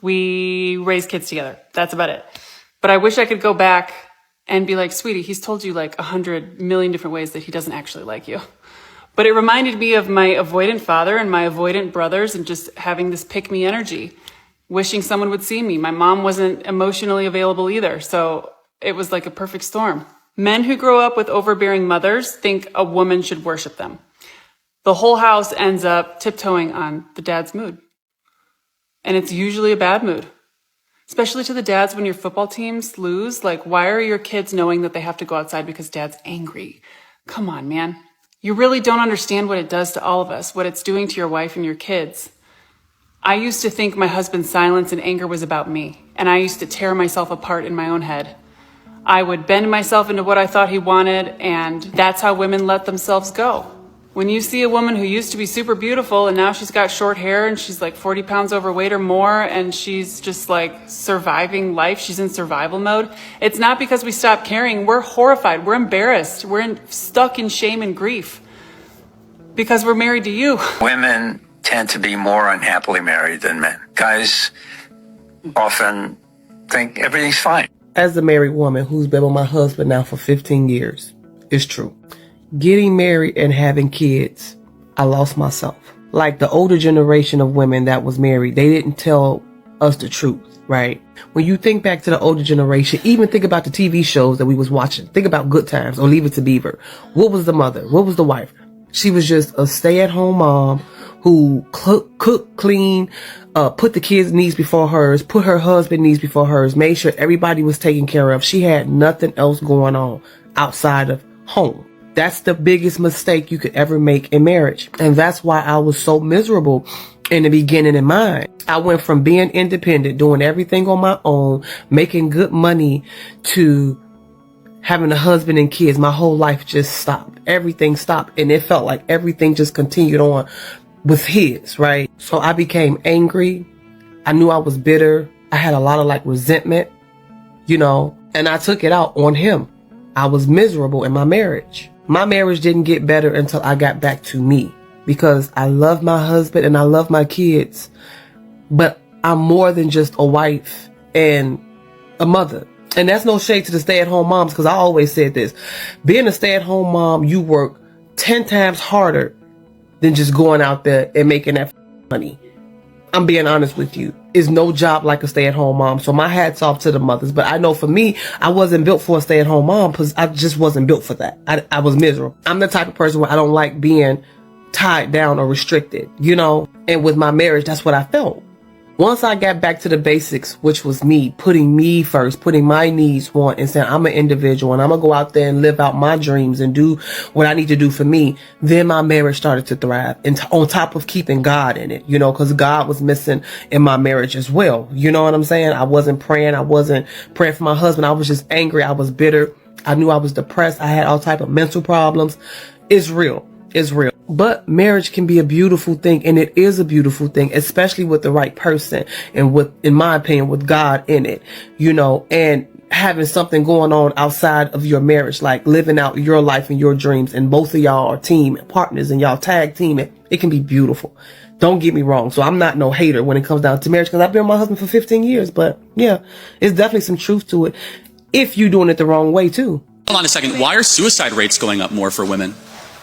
we raise kids together. That's about it. But I wish I could go back and be like, sweetie, he's told you like 100 million different ways that he doesn't actually like you. But it reminded me of my avoidant father and my avoidant brothers and just having this pick-me energy, wishing someone would see me. My mom wasn't emotionally available either, so it was like a perfect storm. Men who grow up with overbearing mothers think a woman should worship them. The whole house ends up tiptoeing on the dad's mood. And it's usually a bad mood. Especially to the dads when your football teams lose. Like, why are your kids knowing that they have to go outside because dad's angry? Come on, man. You really don't understand what it does to all of us, what it's doing to your wife and your kids. I used to think my husband's silence and anger was about me, and I used to tear myself apart in my own head. I would bend myself into what I thought he wanted, and that's how women let themselves go. When you see a woman who used to be super beautiful and now she's got short hair and she's like 40 pounds overweight or more and she's just like surviving life, she's in survival mode, it's not because we stopped caring. We're horrified, we're embarrassed, we're stuck in shame and grief because we're married to you. Women tend to be more unhappily married than men. Guys often think everything's fine. As a married woman who's been with my husband now for 15 years, it's true. Getting married and having kids, I lost myself. Like the older generation of women that was married, they didn't tell us the truth, right? When you think back to the older generation, even think about the TV shows that we was watching. Think about Good Times or Leave It to Beaver. What was the mother? What was the wife? She was just a stay-at-home mom who cooked, clean, put the kids' needs before hers, put her husband's needs before hers, made sure everybody was taken care of. She had nothing else going on outside of home. That's the biggest mistake you could ever make in marriage. And that's why I was so miserable in the beginning in mind. I went from being independent, doing everything on my own, making good money, to having a husband and kids. My whole life just stopped. Everything stopped. And it felt like everything just continued on with his, right? So I became angry. I knew I was bitter. I had a lot of like resentment, you know, and I took it out on him. I was miserable in my marriage. My marriage didn't get better until I got back to me, because I love my husband and I love my kids, but I'm more than just a wife and a mother. And that's no shade to the stay-at-home moms, because I always said this. Being a stay-at-home mom, you work 10 times harder than just going out there and making that money. I'm being honest with you. It's no job like a stay-at-home mom. So my hat's off to the mothers. But I know for me, I wasn't built for a stay-at-home mom, because I just wasn't built for that. I was miserable. I'm the type of person where I don't like being tied down or restricted, you know? And with my marriage, that's what I felt. Once I got back to the basics, which was me, putting me first, putting my needs on, and saying I'm an individual and I'm going to go out there and live out my dreams and do what I need to do for me, then my marriage started to thrive. And on top of keeping God in it, you know, because God was missing in my marriage as well. You know what I'm saying? I wasn't praying. I wasn't praying for my husband. I was just angry. I was bitter. I knew I was depressed. I had all type of mental problems. It's real. It's real. But marriage can be a beautiful thing, and it is a beautiful thing, especially with the right person and with, in my opinion, with God in it, you know, and having something going on outside of your marriage, like living out your life and your dreams, and both of y'all are team partners and y'all tag team it can be beautiful. Don't get me wrong. So I'm not no hater when it comes down to marriage, because I've been with my husband for 15 years, but yeah, it's definitely some truth to it if you're doing it the wrong way too. Hold on a second. Why are suicide rates going up more for women?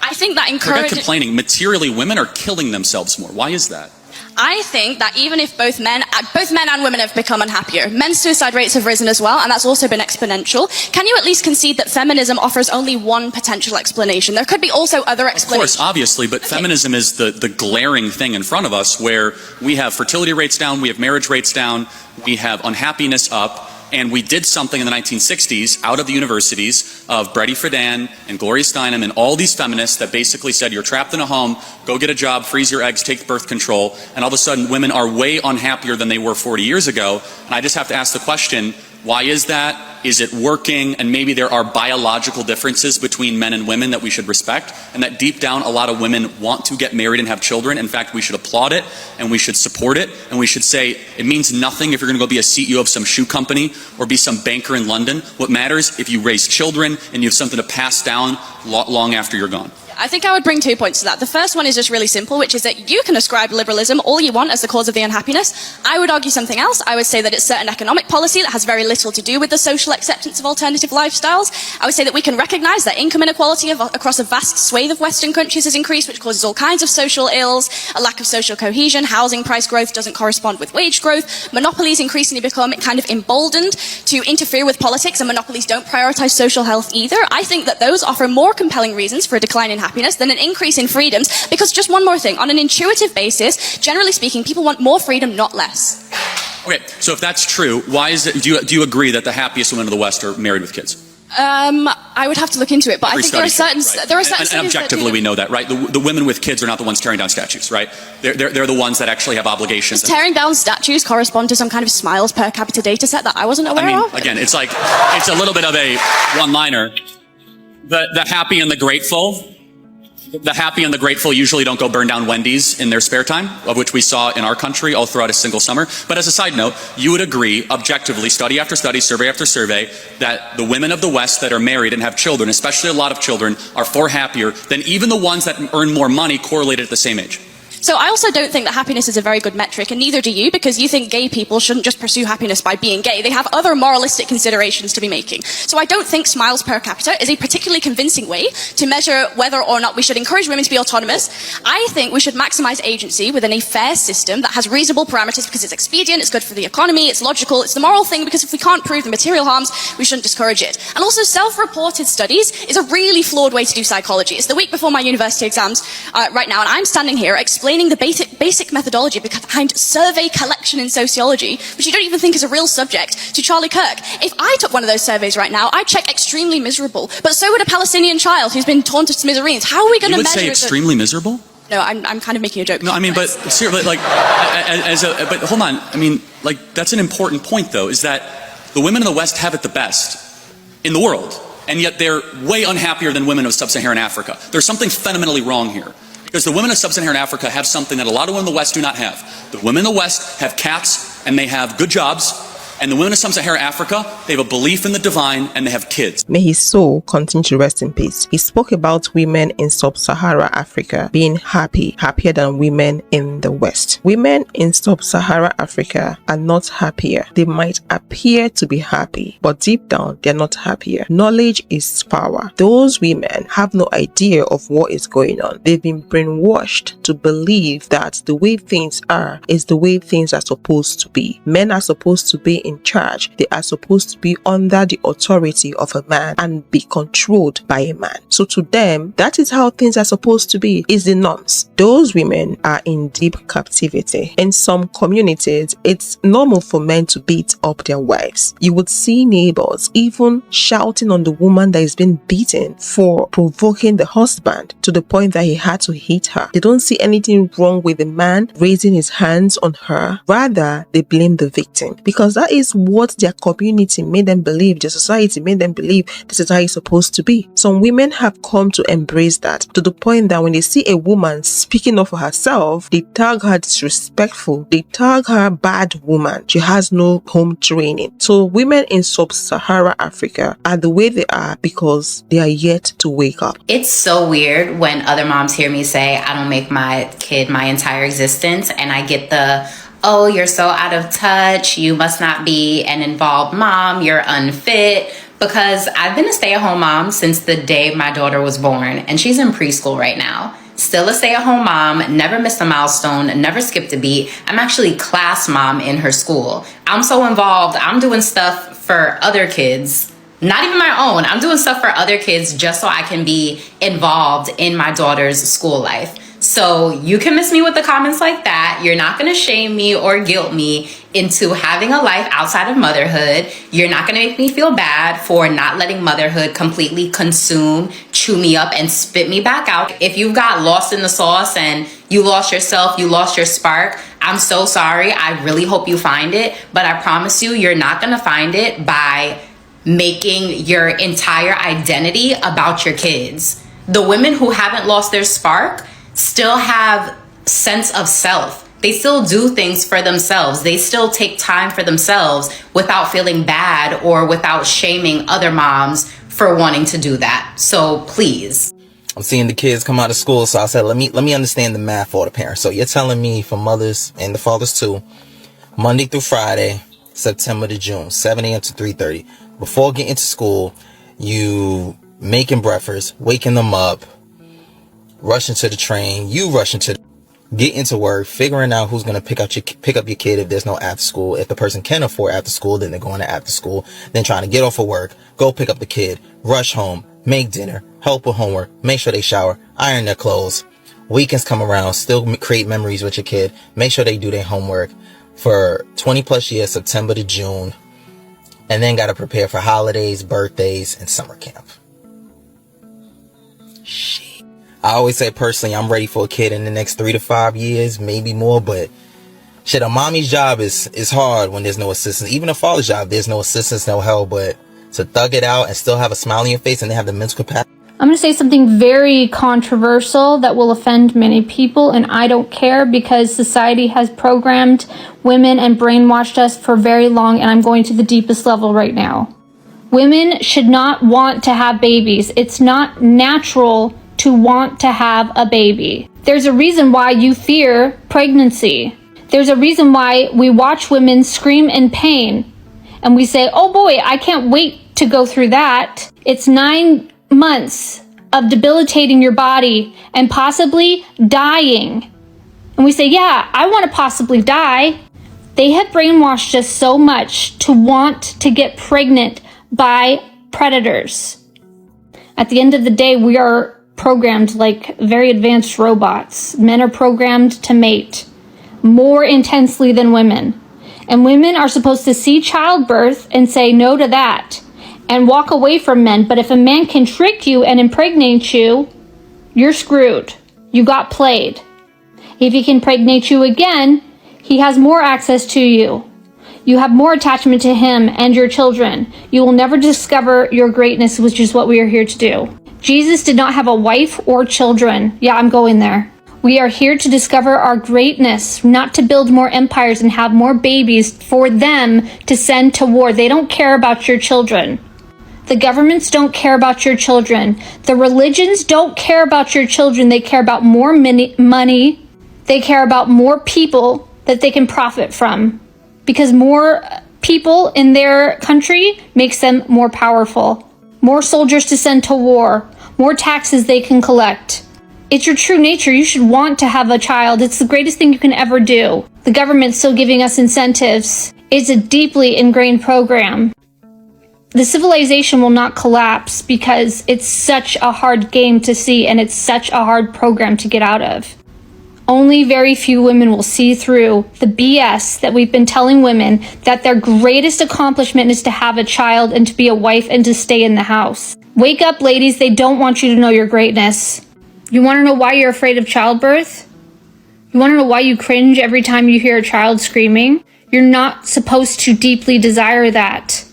I think that Forget encourages... complaining. Materially, women are killing themselves more. Why is that? I think that even if both men and women have become unhappier, men's suicide rates have risen as well, and that's also been exponential. Can you at least concede that feminism offers only one potential explanation? There could be also other explanations. Of course, obviously, but feminism is the glaring thing in front of us, where we have fertility rates down, we have marriage rates down, we have unhappiness up. And we did something in the 1960s out of the universities of Brady Friedan and Gloria Steinem and all these feminists that basically said, you're trapped in a home, go get a job, freeze your eggs, take birth control. And all of a sudden, women are way unhappier than they were 40 years ago. And I just have to ask the question, why is that? Is it working? And maybe there are biological differences between men and women that we should respect, and that deep down a lot of women want to get married and have children. In fact, we should applaud it, and we should support it, and we should say it means nothing if you're going to go be a CEO of some shoe company or be some banker in London. What matters if you raise children and you have something to pass down long after you're gone. I think I would bring 2 points to that. The first one is just really simple, which is that you can ascribe liberalism all you want as the cause of the unhappiness. I would argue something else. I would say that it's certain economic policy that has very little to do with the social acceptance of alternative lifestyles. I would say that we can recognize that income inequality across a vast swathe of Western countries has increased, which causes all kinds of social ills, a lack of social cohesion, housing price growth doesn't correspond with wage growth, monopolies increasingly become kind of emboldened to interfere with politics, and monopolies don't prioritize social health either. I think that those offer more compelling reasons for a decline in happiness than an increase in freedoms, because just one more thing, on an intuitive basis, generally speaking, people want more freedom, not less. Okay, so if that's true, why is it, do you agree that the happiest women of the West are married with kids? I would have to look into it, but I think there are certain and objectively we know that, right? The women with kids are not the ones tearing down statues, right? They're the ones that actually have obligations. Does tearing down statues correspond to some kind of smiles per capita data set that I wasn't aware of? Again, it's like, it's a little bit of a one-liner. The happy and the grateful usually don't go burn down Wendy's in their spare time, of which we saw in our country all throughout a single summer. But as a side note, you would agree, objectively, study after study, survey after survey, that the women of the West that are married and have children, especially a lot of children, are far happier than even the ones that earn more money correlated at the same age. So I also don't think that happiness is a very good metric, and neither do you, because you think gay people shouldn't just pursue happiness by being gay. They have other moralistic considerations to be making. So I don't think smiles per capita is a particularly convincing way to measure whether or not we should encourage women to be autonomous. I think we should maximize agency within a fair system that has reasonable parameters, because it's expedient, it's good for the economy, it's logical, it's the moral thing, because if we can't prove the material harms, we shouldn't discourage it. And also, self-reported studies is a really flawed way to do psychology. It's the week before my university exams right now, and I'm standing here explaining the basic methodology behind survey collection in sociology, which you don't even think is a real subject, to Charlie Kirk. If I took one of those surveys right now, I'd check extremely miserable. But so would a Palestinian child who's been torn to smithereens. How are we going to measure... You would say extremely miserable? No, I'm kind of making a joke. No, I mean, but seriously, like, but hold on. I mean, like, that's an important point, though, is that the women in the West have it the best in the world, and yet they're way unhappier than women of sub-Saharan Africa. There's something fundamentally wrong here, because the women of sub-Saharan Africa have something that a lot of women in the West do not have. The women in the West have cats, and they have good jobs. And the women of sub-Saharan Africa, they have a belief in the divine, and they have kids. May his soul continue to rest in peace. He spoke about women in sub-Saharan Africa being happier than women in the West. Women in sub-Saharan Africa are not happier. They might appear to be happy, but deep down, they're not happier. Knowledge is power. Those women have no idea of what is going on. They've been brainwashed to believe that the way things are is the way things are supposed to be. Men are supposed to be in charge. They are supposed to be under the authority of a man and be controlled by a man. So to them, that is how things are supposed to be, is the norms. Those women are in deep captivity. In some communities, it's normal for men to beat up their wives. You would see neighbors even shouting on the woman that is being beaten for provoking the husband to the point that he had to hit her. They don't see anything wrong with the man raising his hands on her. Rather, they blame the victim, because that is what their community made them believe, their society made them believe this is how it's supposed to be. Some women have come to embrace that to the point that when they see a woman speaking up for herself, they tag her disrespectful, they tag her bad woman, she has no home training. So women in sub-Saharan Africa are the way they are because they are yet to wake up. It's so weird when other moms hear me say I don't make my kid my entire existence, and I get the, oh, you're so out of touch, you must not be an involved mom, you're unfit. Because I've been a stay-at-home mom since the day my daughter was born, and she's in preschool right now. Still a stay-at-home mom, never missed a milestone, never skipped a beat. I'm actually class mom in her school. I'm so involved, I'm doing stuff for other kids, not even my own. I'm doing stuff for other kids just so I can be involved in my daughter's school life. So you can miss me with the comments like that. You're not going to shame me or guilt me into having a life outside of motherhood. You're not going to make me feel bad for not letting motherhood completely consume, chew me up, and spit me back out. If you've got lost in the sauce and you lost yourself, you lost your spark, I'm so sorry. I really hope you find it. But I promise you, you're not going to find it by making your entire identity about your kids. The women who haven't lost their spark still have sense of self. They still do things for themselves. They still take time for themselves without feeling bad or without shaming other moms for wanting to do that. So please. I'm seeing the kids come out of school, so I said, let me understand the math for the parents. So you're telling me, for mothers and the fathers too, Monday through Friday, September to June, 7 a.m. to 3:30. Before getting to school, you making breakfast, waking them up, rushing to the train, you rushing to get into work, figuring out who's going to pick up your kid if there's no after school. If the person can afford after school, then they're going to after school. Then trying to get off of work, go pick up the kid, rush home, make dinner, help with homework, make sure they shower, iron their clothes. Weekends come around, still create memories with your kid, make sure they do their homework for 20 plus years, September to June, and then got to prepare for holidays, birthdays, and summer camp. Shit. I always say personally, I'm ready for a kid in the next 3 to 5 years, maybe more, but shit, a mommy's job is hard when there's no assistance. Even a father's job, there's no assistance, no help, but to thug it out and still have a smile on your face and then have the mental capacity. I'm going to say something very controversial that will offend many people, and I don't care because society has programmed women and brainwashed us for very long, and I'm going to the deepest level right now. Women should not want to have babies. It's not natural to want to have a baby. There's a reason why you fear pregnancy. There's a reason why we watch women scream in pain and we say, oh boy, I can't wait to go through that. It's 9 months of debilitating your body and possibly dying. And we say, yeah, I want to possibly die. They have brainwashed us so much to want to get pregnant by predators. At the end of the day, we are programmed like very advanced robots. Men are programmed to mate more intensely than women. And women are supposed to see childbirth and say no to that and walk away from men. But if a man can trick you and impregnate you, you're screwed. You got played. If he can impregnate you again, he has more access to you. You have more attachment to him and your children. You will never discover your greatness, which is what we are here to do. Jesus did not have a wife or children. Yeah, I'm going there. We are here to discover our greatness, not to build more empires and have more babies for them to send to war. They don't care about your children. The governments don't care about your children. The religions don't care about your children. They care about more money. They care about more people that they can profit from. Because more people in their country makes them more powerful. More soldiers to send to war. More taxes they can collect. It's your true nature. You should want to have a child. It's the greatest thing you can ever do. The government's still giving us incentives. It's a deeply ingrained program. The civilization will not collapse because it's such a hard game to see and it's such a hard program to get out of. Only very few women will see through the BS that we've been telling women that their greatest accomplishment is to have a child and to be a wife and to stay in the house. Wake up, ladies. They don't want you to know your greatness. You want to know why you're afraid of childbirth? You want to know why you cringe every time you hear a child screaming? You're not supposed to deeply desire that.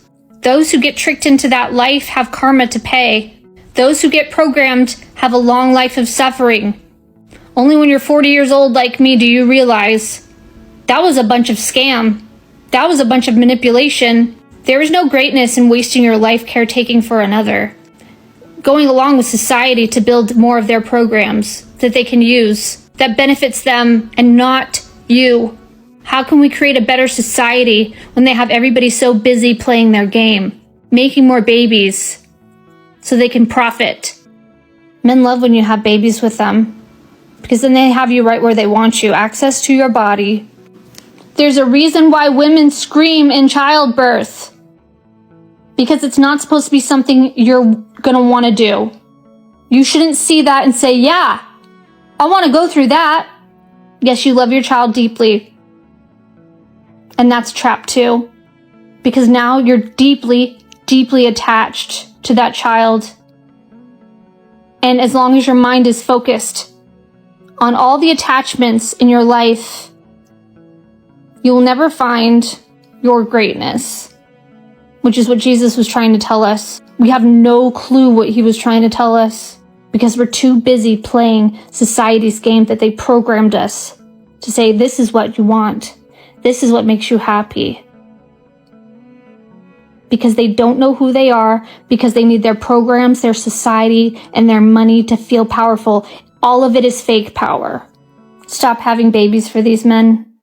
Those who get tricked into that life have karma to pay. Those who get programmed have a long life of suffering. Only when you're 40 years old like me do you realize that was a bunch of scam. That was a bunch of manipulation. There is no greatness in wasting your life caretaking for another. Going along with society to build more of their programs that they can use that benefits them and not you. How can we create a better society when they have everybody so busy playing their game, making more babies so they can profit? Men love when you have babies with them because then they have you right where they want you, access to your body. There's a reason why women scream in childbirth because it's not supposed to be something you're gonna want to do. You shouldn't see that and say, yeah, I want to go through that. Yes, you love your child deeply. And that's a trap too. Because now you're deeply, deeply attached to that child. And as long as your mind is focused on all the attachments in your life, you will never find your greatness, which is what Jesus was trying to tell us. We have no clue what he was trying to tell us because we're too busy playing society's game that they programmed us to say, this is what you want. This is what makes you happy. Because they don't know who they are, because they need their programs, their society, and their money to feel powerful. All of it is fake power. Stop having babies for these men.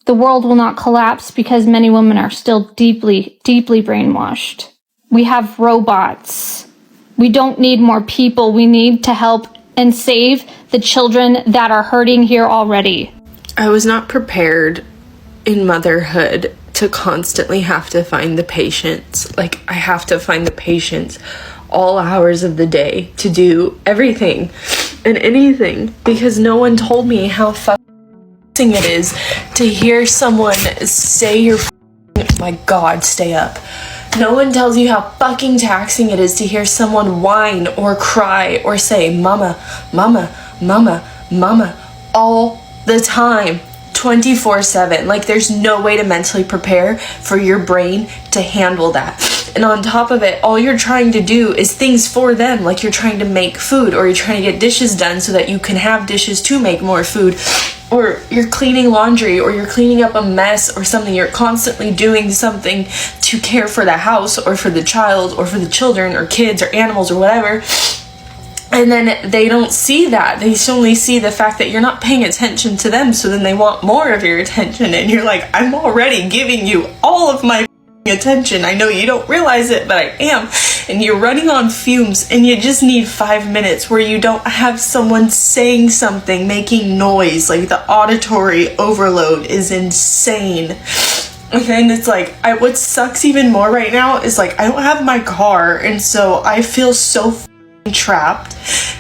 The world will not collapse because many women are still deeply, deeply brainwashed. We have robots. We don't need more people. We need to help and save the children that are hurting here already. I was not prepared in motherhood to constantly have to find the patience. Like, I have to find the patience all hours of the day to do everything and anything because no one told me how fucking it is to hear someone say your my God, stay up. No one tells you how fucking taxing it is to hear someone whine or cry or say mama, mama, mama, mama all the time, 24/7. Like, there's no way to mentally prepare for your brain to handle that. And on top of it, all you're trying to do is things for them, like you're trying to make food or you're trying to get dishes done so that you can have dishes to make more food, or you're cleaning laundry or you're cleaning up a mess or something. You're constantly doing something to care for the house or for the child or for the children or kids or animals or whatever. And then they don't see that. They only see the fact that you're not paying attention to them, so then they want more of your attention. And you're like, I'm already giving you all of my attention. I know you don't realize it, but I am. And you're running on fumes and you just need 5 minutes where you don't have someone saying something, making noise. Like, the auditory overload is insane. And then it's like, what sucks even more right now is like, I don't have my car, and so I feel so trapped.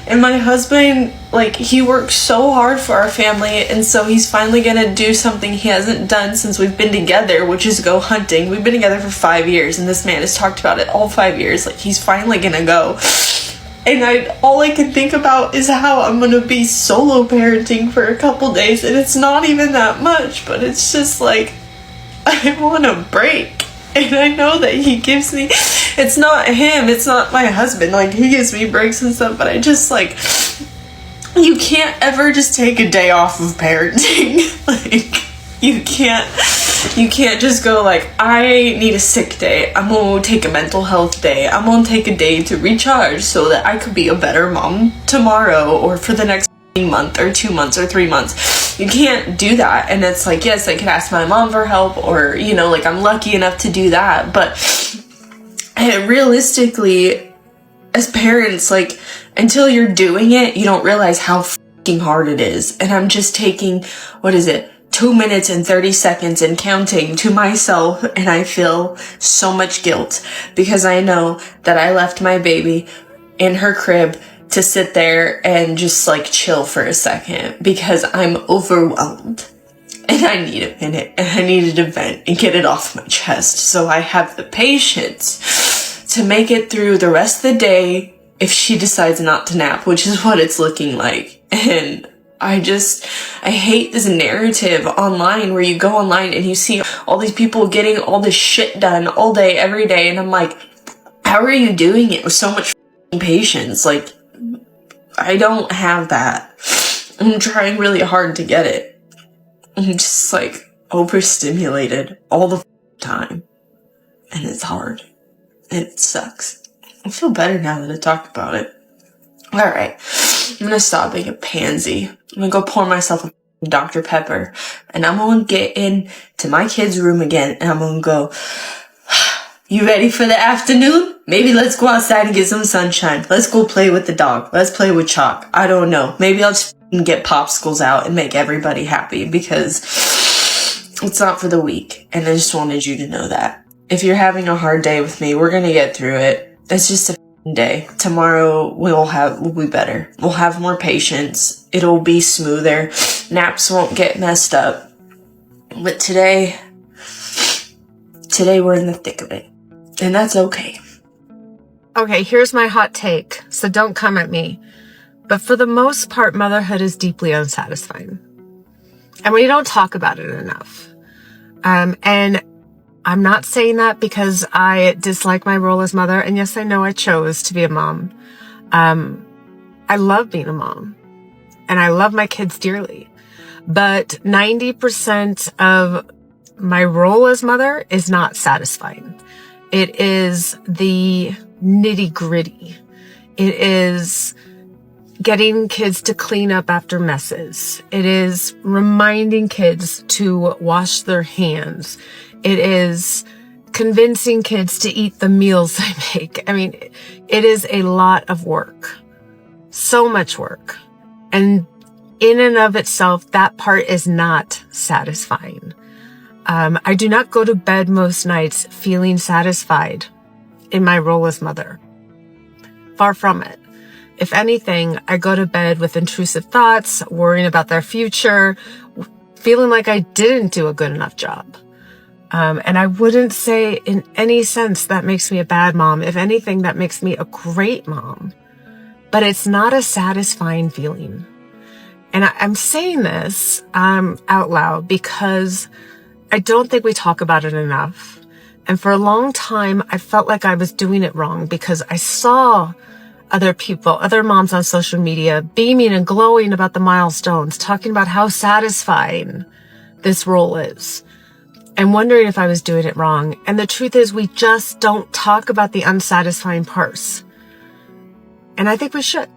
And my husband, like, he works so hard for our family, and so he's finally gonna do something he hasn't done since we've been together, which is go hunting. We've been together for 5 years, and this man has talked about it all 5 years. Like, he's finally gonna go. And all I can think about is how I'm gonna be solo parenting for a couple days, and it's not even that much, but it's just like, I want a break. And I know that he gives me, it's not him, it's not my husband, like, he gives me breaks and stuff, but I just, like, you can't ever just take a day off of parenting. Like, you can't just go like, I need a sick day, I'm gonna take a mental health day, I'm gonna take a day to recharge so that I could be a better mom tomorrow or for the next month or 2 months or 3 months. You can't do that. And it's like, yes, I could ask my mom for help, or, you know, like, I'm lucky enough to do that, but realistically, as parents, like, until you're doing it, you don't realize how fucking hard it is. And I'm just taking, 2 minutes and 30 seconds and counting to myself, and I feel so much guilt because I know that I left my baby in her crib to sit there and just like chill for a second because I'm overwhelmed and I need a minute and I needed to vent and get it off my chest so I have the patience to make it through the rest of the day if she decides not to nap, which is what it's looking like. And I hate this narrative online where you go online and you see all these people getting all this shit done all day, every day. And I'm like, how are you doing it with so much patience? Like, I don't have that. I'm trying really hard to get it. I'm just like overstimulated all the time. And it's hard. It sucks. I feel better now that I talk about it. Alright. I'm gonna stop being a pansy. I'm gonna go pour myself a Dr. Pepper. And I'm gonna get into my kid's room again. And I'm gonna go, you ready for the afternoon? Maybe let's go outside and get some sunshine. Let's go play with the dog. Let's play with chalk. I don't know. Maybe I'll just get popsicles out and make everybody happy because it's not for the weak. And I just wanted you to know that. If you're having a hard day with me, we're gonna get through it. It's just a day. Tomorrow we'll be better. We'll have more patience. It'll be smoother. Naps won't get messed up. But today we're in the thick of it. And that's okay. Okay, here's my hot take, so don't come at me. But for the most part, motherhood is deeply unsatisfying. And we don't talk about it enough. And I'm not saying that because I dislike my role as mother. And yes, I know I chose to be a mom. I love being a mom. And I love my kids dearly. But 90% of my role as mother is not satisfying. It is the nitty gritty. It is getting kids to clean up after messes. It is reminding kids to wash their hands. It is convincing kids to eat the meals I make. I mean, it is a lot of work. So much work. And in and of itself, that part is not satisfying. I do not go to bed most nights feeling satisfied in my role as mother. Far from it. If anything, I go to bed with intrusive thoughts, worrying about their future, feeling like I didn't do a good enough job. And I wouldn't say in any sense that makes me a bad mom. If anything, that makes me a great mom. But it's not a satisfying feeling. And I'm saying this out loud because I don't think we talk about it enough. And for a long time, I felt like I was doing it wrong because I saw other people, other moms on social media beaming and glowing about the milestones, talking about how satisfying this role is, and wondering if I was doing it wrong. And the truth is, we just don't talk about the unsatisfying parts. And I think we should.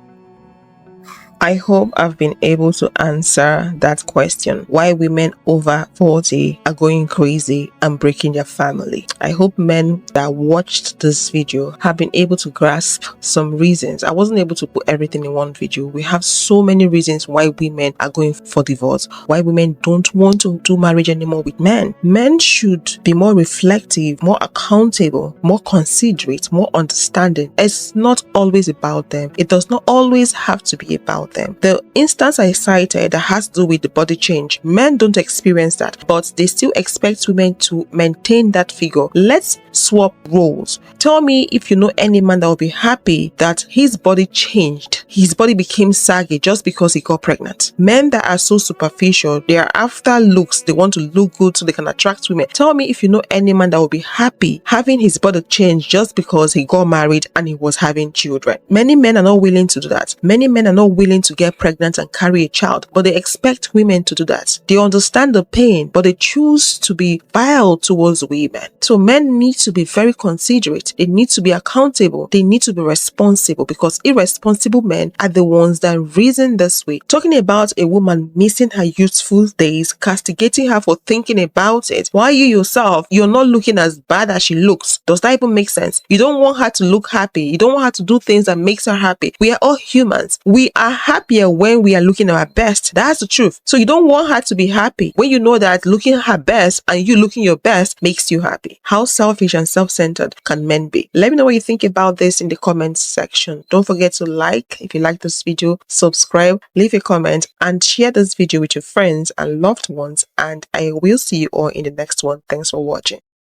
I hope I've been able to answer that question. Why women over 40 are going crazy and breaking their family. I hope men that watched this video have been able to grasp some reasons. I wasn't able to put everything in one video. We have so many reasons why women are going for divorce. Why women don't want to do marriage anymore with men. Men should be more reflective, more accountable, more considerate, more understanding. It's not always about them. It does not always have to be about them. The instance I cited that has to do with the body change, men don't experience that, but they still expect women to maintain that figure. Let's swap roles. Tell me if you know any man that will be happy that his body changed, his body became saggy just because he got pregnant. Men that are so superficial, they are after looks, they want to look good so they can attract women. Tell me if you know any man that will be happy having his body change just because he got married and he was having children. Many men are not willing to do that. Many men are not willing to get pregnant and carry a child, but they expect women to do that. They understand the pain, but they choose to be vile towards women. So men need to be very considerate. They need to be accountable. They need to be responsible, because irresponsible men are the ones that reason this way. Talking about a woman missing her youthful days, castigating her for thinking about it, while you yourself, you're not looking as bad as she looks. Does that even make sense? You don't want her to look happy. You don't want her to do things that makes her happy. We are all humans. We are happier when we are looking our best. That's the truth. So you don't want her to be happy when you know that looking her best and you looking your best makes you happy. How selfish and self-centered can men be? Let me know what you think about this in the comments section. Don't forget to like if you like this video, subscribe, leave a comment, and share this video with your friends and loved ones. And I will see you all in the next one. Thanks for watching.